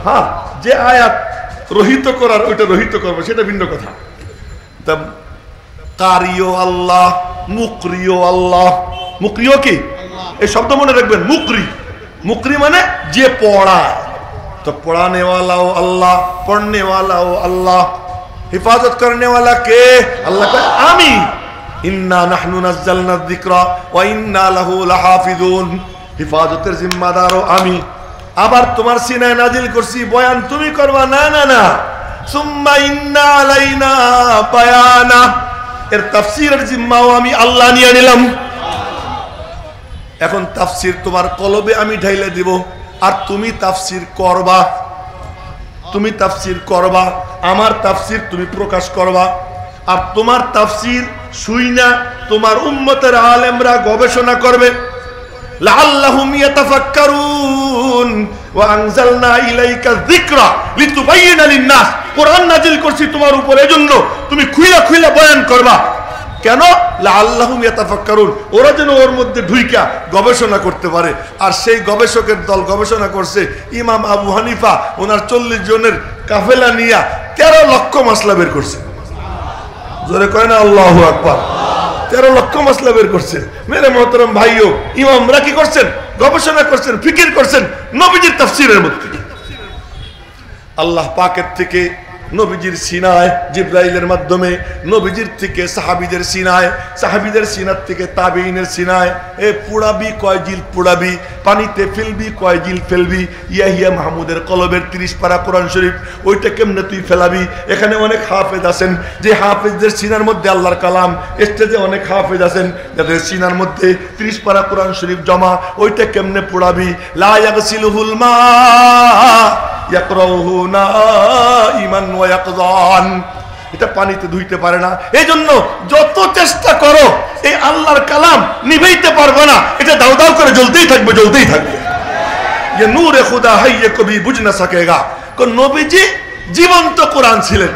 হ্যাঁ যে আয়াত রহিত করার ওইটা রহিত করবে সেটা ভিন্ন কথা তা কারিও আল্লাহ মুকরিও আল্লাহ মুকরিও কি এই শব্দ মনে রাখবেন মুকরি মানে যে পড়ায় তো পড়ানে वालाও আল্লাহ পড়নে वालाও আল্লাহ হিফাজত করনে वाला কে আল্লাহ কয় আমি ইন্না নাহনু নাযালনা যিকরা ওয়া ইন্না লাহু লাহাফিজুন হিফাজতের জিম্মাদারও আমি আবার তোমার সিনায় নাজিল করছি বয়ান তুমি করবা না না না সুম্মা ইন্না আলাইনা বায়ানা এর তাফসীরের জিম্মাও আমি আল্লাহ নিয়ে নিলাম এখন তাফসীর তোমার কলবে আমি ঢাইলে দিব আর তুমি তাফসীর করবা আমার তাফসীর তুমি প্রকাশ করবা আর তোমার তাফসীর শুই না তোমার উম্মতের আলেমরা গবেষণা করবে লাআল্লাহুম ইয়াতাফাক্কারুন ওয়া আনজালনা ইলাইকা যিকরা লিতুবাইয়িনা লিন-নাস কোরআন নাজিল করছি তোমার উপর এজন্য তুমি খুইলা খুইলা বয়ান করবা কেন লাআল্লাহুম ইয়াতাফাক্কারুন ওরা যেন ওর মধ্যে ঢুইকা গবেষণা করতে পারে আর সেই গবেষকের দল গবেষণা করছে ইমাম আবু হানিফা ওনার 40 জনের কাফেলা নিয়া 13 লক্ষ মাসলা বের করছে জোরে কয় না আল্লাহু আকবার 13 লক্ষ মাসলা বের করছে মেরে মোহতরম ভাইও ইমামরা কি করছেন গবেষণা করছেন ফিকির করছেন নবীজির তাফসীরের মধ্যে আল্লাহ পাকের থেকে নবীজির সিনায় জিবরাইলের মাধ্যমে নবীজির থেকে সাহাবীদের সিনায় সাহাবীদের সিনার থেকে তাবেঈনের সিনায় এ পুড়াবি কয় জিল পুড়াবি পানিতে ফেলবি কয় জিল ফেলবি ইয়াহিয়া মাহমুদের কলবের 30 পারা কোরআন শরীফ ওইটা কেমনে তুই ফেলাবি এখানে অনেক হাফেজ আছেন যে হাফেজদের সিনার মধ্যে আল্লাহর কালাম স্টেজে অনেক হাফেজ আছেন যাদের সিনার মধ্যে 30 পারা কোরআন শরীফ জমা ওইটা কেমনে পুড়াবি লা ইয়াগসিলুহুল মা ইয়াকরাউহু নাঈমান ওয়া ইয়াকযান এটা পানিতে ধুইতে পারে না এইজন্য যত চেষ্টা করো এই আল্লাহর কালাম নিভাইতে পারবে না এটা দাও দাও করে জ্বলতেই থাকবে ये नूर खुदा है ये कभी बुझ ना सकेगा কোন নবীজি জীবন্ত কোরআন ছিলেন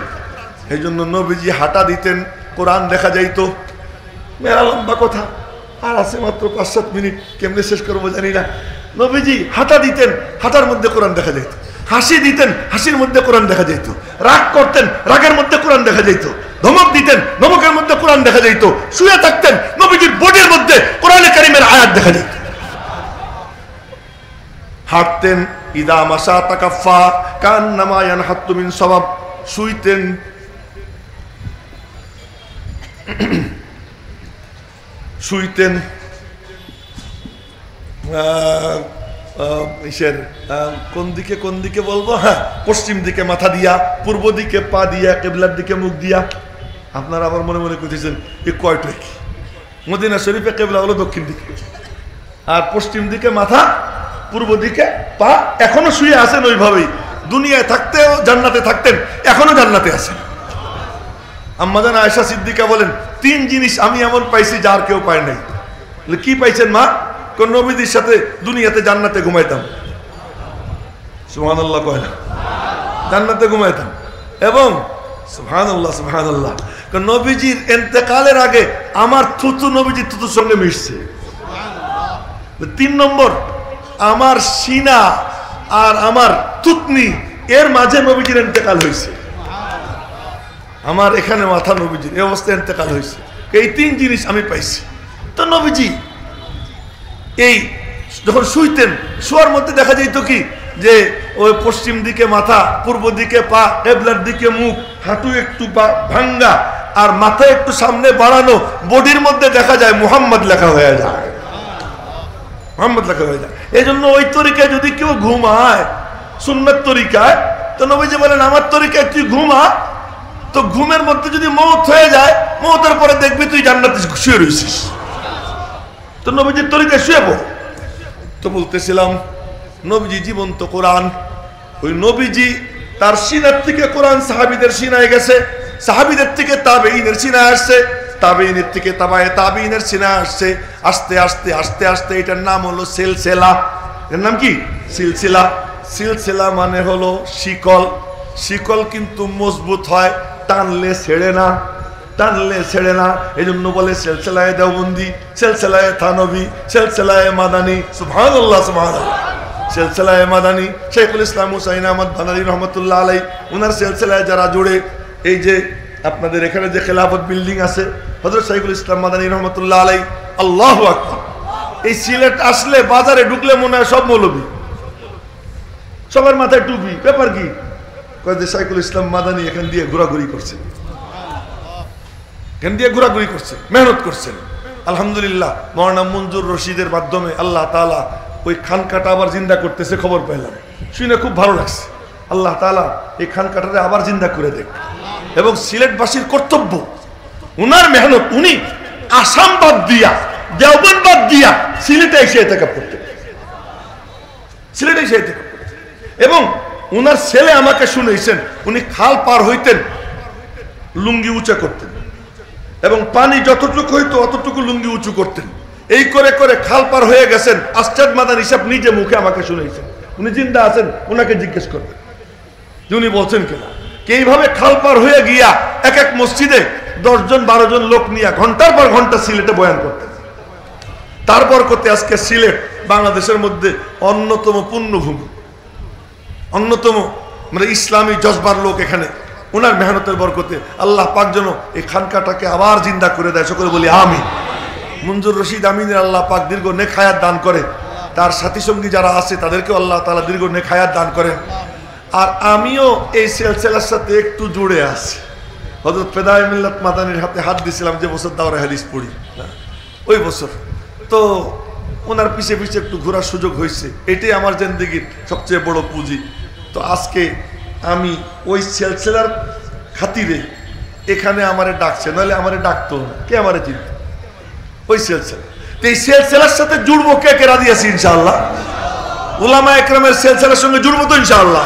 এইজন্য নবীজি হাঁটা দিতেন কোরআন দেখা যাইতো মেরা লম্বা কথা আর আছে মাত্র 5-7 মিনিট কেমনে শেষ করব জানি না নবীজি হাঁটা দিতেন হাঁটার মধ্যে কোরআন দেখা যাইতো হাসি দিতেন হাসির মধ্যে কোরআন দেখা যেত রাগ করতেন রাগের মধ্যে কোরআন দেখা যেত ধমক দিতেন ধমকের মধ্যে কোরআন দেখা যেত শুয়ে থাকতেন নবীজির বডির মধ্যে কোরআনে কারীমের আয়াত দেখা যেত হাঁটতেন ইদা মাসা তাকাফা কান্নামা ইয়ানহাতু মিন সাওয়াব শুইতেন শুইতেন কোন দিকে বলবো হ্যাঁ পশ্চিম দিকে মাথা দিয়া পূর্ব দিকে পা দিয়া কিবলার দিকে মুখ দিয়া আপনারা আবার মনে মনে করতেছেন এই কয়টা কি মদিনা শরীফে কিবলা হলো দক্ষিণ দিকে আর পশ্চিম দিকে মাথা পূর্ব দিকে পা এখনো শুয়ে আছেন ওইভাবেই দুনিয়ায় থাকতেও জান্নাতে থাকতেন এখনো জান্নাতে আছেন আম্মা জান আয়েশা সিদ্দিকা বলেন 3 জিনিস আমি এমন পাইছি যার কেউ পায় নাই কি পাইছেন মা কোন নবীদের সাথে দুনিয়াতে জান্নাতে ঘুমাইতাম সুবহানাল্লাহ কয় না জান্নাতে ঘুমাইতাম এবং সুবহানাল্লাহ সুবহানাল্লাহ কোন নবীজির ইন্তেকালের আগে আমার থুতু নবীজির থুতুর সঙ্গে মিশছে সুবহানাল্লাহ 3 নম্বর আমার সিনা আর আমার থুতনি এর মাঝে নবীজির ইন্তেকাল হয়েছে আমার এখানে মাথা নবীজির এই অবস্থায় ইন্তেকাল হয়েছে এই 3 জিনিস আমি পাইছি তো নবীজি এই যখন শুইতেন শোয়ার মধ্যে দেখা যেত কি যে ওই পশ্চিম দিকে মাথা পূর্ব দিকে পা কিবলার দিকে মুখ হাঁটু একটু ভাঙ্গা আর মাথা একটু সামনে বাড়ানো বডির মধ্যে দেখা যায় মুহাম্মদ লেখা হয়ে যায় মুহাম্মদ লেখা হয়ে যায় এইজন্য ওই তরিকায় যদি কেউ ঘুমায় সুন্নাত তরিকায় তো নবীজি বলেন আমার তরিকায় তুই ঘুমা তো ঘুমের মধ্যে যদি মওত হয়ে যায় মওতের পরে দেখবি তুই জান্নাতে শুয়ে রইছিস তো নবীজির তরিকায় শুয়ে পড়ো তো বলতেছিলাম নবীজি জীবন্ত কোরআন ওই নবীজি তার সিনার থেকে কোরআন সাহাবীদের সিনায় গেছে সাহাবীদের থেকে তাবেঈনের সিনায় আসছে তাবেঈনের থেকে তাবায়ে তাবেঈনের সিনায় আসছে আস্তে আস্তে আস্তে আস্তে এটার নাম হলো সিলসিলা এর নাম কি সিলসিলা সিলসিলা মানে হলো শিকল শিকল কিন্তু মজবুত হয় টানলে ছেড়ে না এইজন্য বলে সিলসিলায়ে দেওবন্দি সিলসিলায়ে থানবী সিলসিলায়ে মাদানী সুবহানাল্লাহ সুবহানাল্লাহ সিলসিলায়ে মাদানী শাইখুল ইসলাম হুসাইন আহমদ বানারী রহমাতুল্লাহ আলাইহি উনার সিলসিলায় যারা জুড়ে এই যে আপনাদের এখানে যে খেলাফত বিল্ডিং আছে হযরত শাইখুল ইসলাম মাদানী রহমাতুল্লাহ আলাইহি আল্লাহু আকবার এই সিলেট আসলে বাজারে ঢুকলে মনে হয় সব মৌলবী সবার মাথায় টুপি ব্যাপার কি কয় যে শাইখুল ইসলাম মাদানী এখান দিয়ে ঘোরাঘুরি করছেন মেহনত করছেন আলহামদুলিল্লাহ মাওলানা মঞ্জুর রশিদের মাধ্যমে আল্লাহ তাআলা ওই খানকাটা আবার জিন্দা করতেছে খবর পেলাম শুনে খুব ভালো লাগছে আল্লাহ তাআলা এই খানকাটারে আবার জিন্দা করে দেখ এবং সিলেটবাসীর কর্তব্য উনার মেহনত উনি আসাম বাদ দিয়া দেওবন্দ বাদ দিয়া সিলেটে এসে ইতিকাফ করতেন এবং উনার ছেলে আমাকে শুনেছেন উনি খাল পার হইতেন লুঙ্গি উঁচা করতেন এবং পানি যতটুকু হইতো অতটুকু লুঙ্গি উঁচু করতেন। এই করে করে খাল পার হয়ে গেছেন। আস্তাদ মাদানী সাহেব নিজে মুখে আমাকে শুনেছেন, উনি জিন্দা আছেন, ওনাকে জিজ্ঞেস করবেন যে উনি বলছেন কিনা। এইভাবে খাল পার হয়ে গিয়া এক এক মসজিদে 10 জন 12 জন লোক নিয়ে ঘন্টার পর ঘন্টা সিলেটে বয়ান করতেন। তারপর করতে আজকে সিলেট বাংলাদেশের মধ্যে অন্যতম পুণ্যভূমি, অন্যতম মানে ইসলামী জজবার লোক এখানে। ওনার মেহনতের বরকতে আল্লাহ পাক যেন এই খানকাটাকে আবার জিন্দা করে দেয়, সকলে বলি আমিন। মঞ্জুর রশিদ আমিনের আল্লাহ পাক দীর্ঘ নেক হায়াত দান করে, তার সাথী সঙ্গী যারা আছে তাদেরকেও আল্লাহ তাআলা দীর্ঘ নেক হায়াত দান করেন। আর আমিও এই সিলসিলার সাথে একটু জুড়ে আছি। হযরত ফেদায়ে মিল্লাত মাদানীর হাতে হাত দিয়েছিলাম যে বছর দাওরা হাদিস পড়ি, ওই বছর তো ওনার পিছে পিছে একটু ঘোরার সুযোগ হয়েছে। এটাই আমার জিন্দেগির সবচেয়ে বড় পুঁজি। তো আজকে আমি ওই সিলসিলার খাতিরে এখানে আমারে ডাকছে, নাহলে আমারে ডাকতো না, কে আমারে চিনত ওই সিলসিলা। তো এই সিলসিলার সাথে জুড়বো কে কে রাজি আছি ইনশাআল্লাহ? উলামা একরামের সিলসিলার সঙ্গে জুড়বো তো ইনশাআল্লাহ।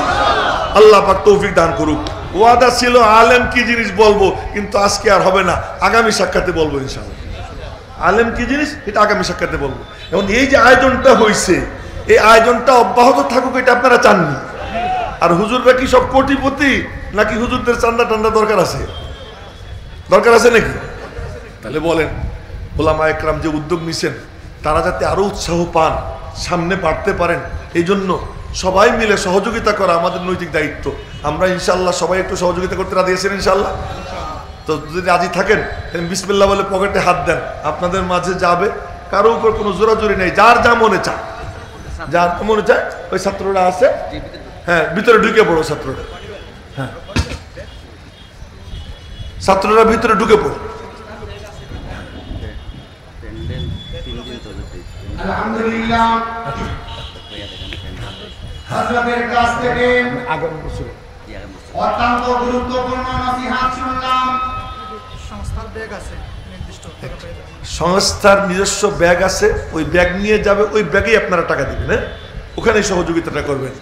আল্লাহ পাক তৌফিক দান করুক। ওয়াদা ছিল আলেম কি জিনিস বলবো, কিন্তু আজকে আর হবে না, আগামী সাক্ষাতে বলবো ইনশাআল্লাহ। আলেম কি জিনিস এটা আগামী সাক্ষাতে বলবো। এবং এই যে আয়োজনটা হয়েছে, এই আয়োজনটা অব্যাহত থাকুক, এটা আপনারা চাননি। আর হুজুররা কি সব কোটিপতি নাকি হুজুরদের চান্দা টান্দা দরকার আছে? দরকার আছে নাকি? তাহলে বলেন ওলামা একরাম যে উদ্যোগ নিছেন তারা যাতে আরো উৎসাহ পান, সামনে বাড়তে পারেন, এই জন্য সবাই মিলে সহযোগিতা করা আমাদের নৈতিক দায়িত্ব। আমরা ইনশাআল্লাহ সবাই একটু সহযোগিতা করতে রাজি আছেন ইনশাআল্লাহ? তো যদি রাজি থাকেন বিসমিল্লাহ বলে পকেটে হাত দেন, আপনাদের মাঝে যাবে। কারো উপর কোনো জোরাজোরি নেই, যার যা মনে চায়, যার মনে চায়। ওই ছাত্ররা আছে, হ্যাঁ ভিতরে ঢুকে পড়ো ছাত্ররা, হ্যাঁ ছাত্ররা ভিতরে ঢুকে পড়ো। আলহামদুলিল্লাহ হযরতের কাছ থেকে আগামী বছর অত্যন্ত গুরুত্বপূর্ণ নসিহত শুনলাম। সংস্থার ব্যাগ আছে নির্দিষ্ট টাকা পেয়ে যাবেন। সংস্থার নিজস্ব ব্যাগ আছে, ওই ব্যাগ নিয়ে যাবে, ওই ব্যাগেই আপনারা টাকা দিবেন, হ্যাঁ ওখানেই সহযোগিতাটা করবেন।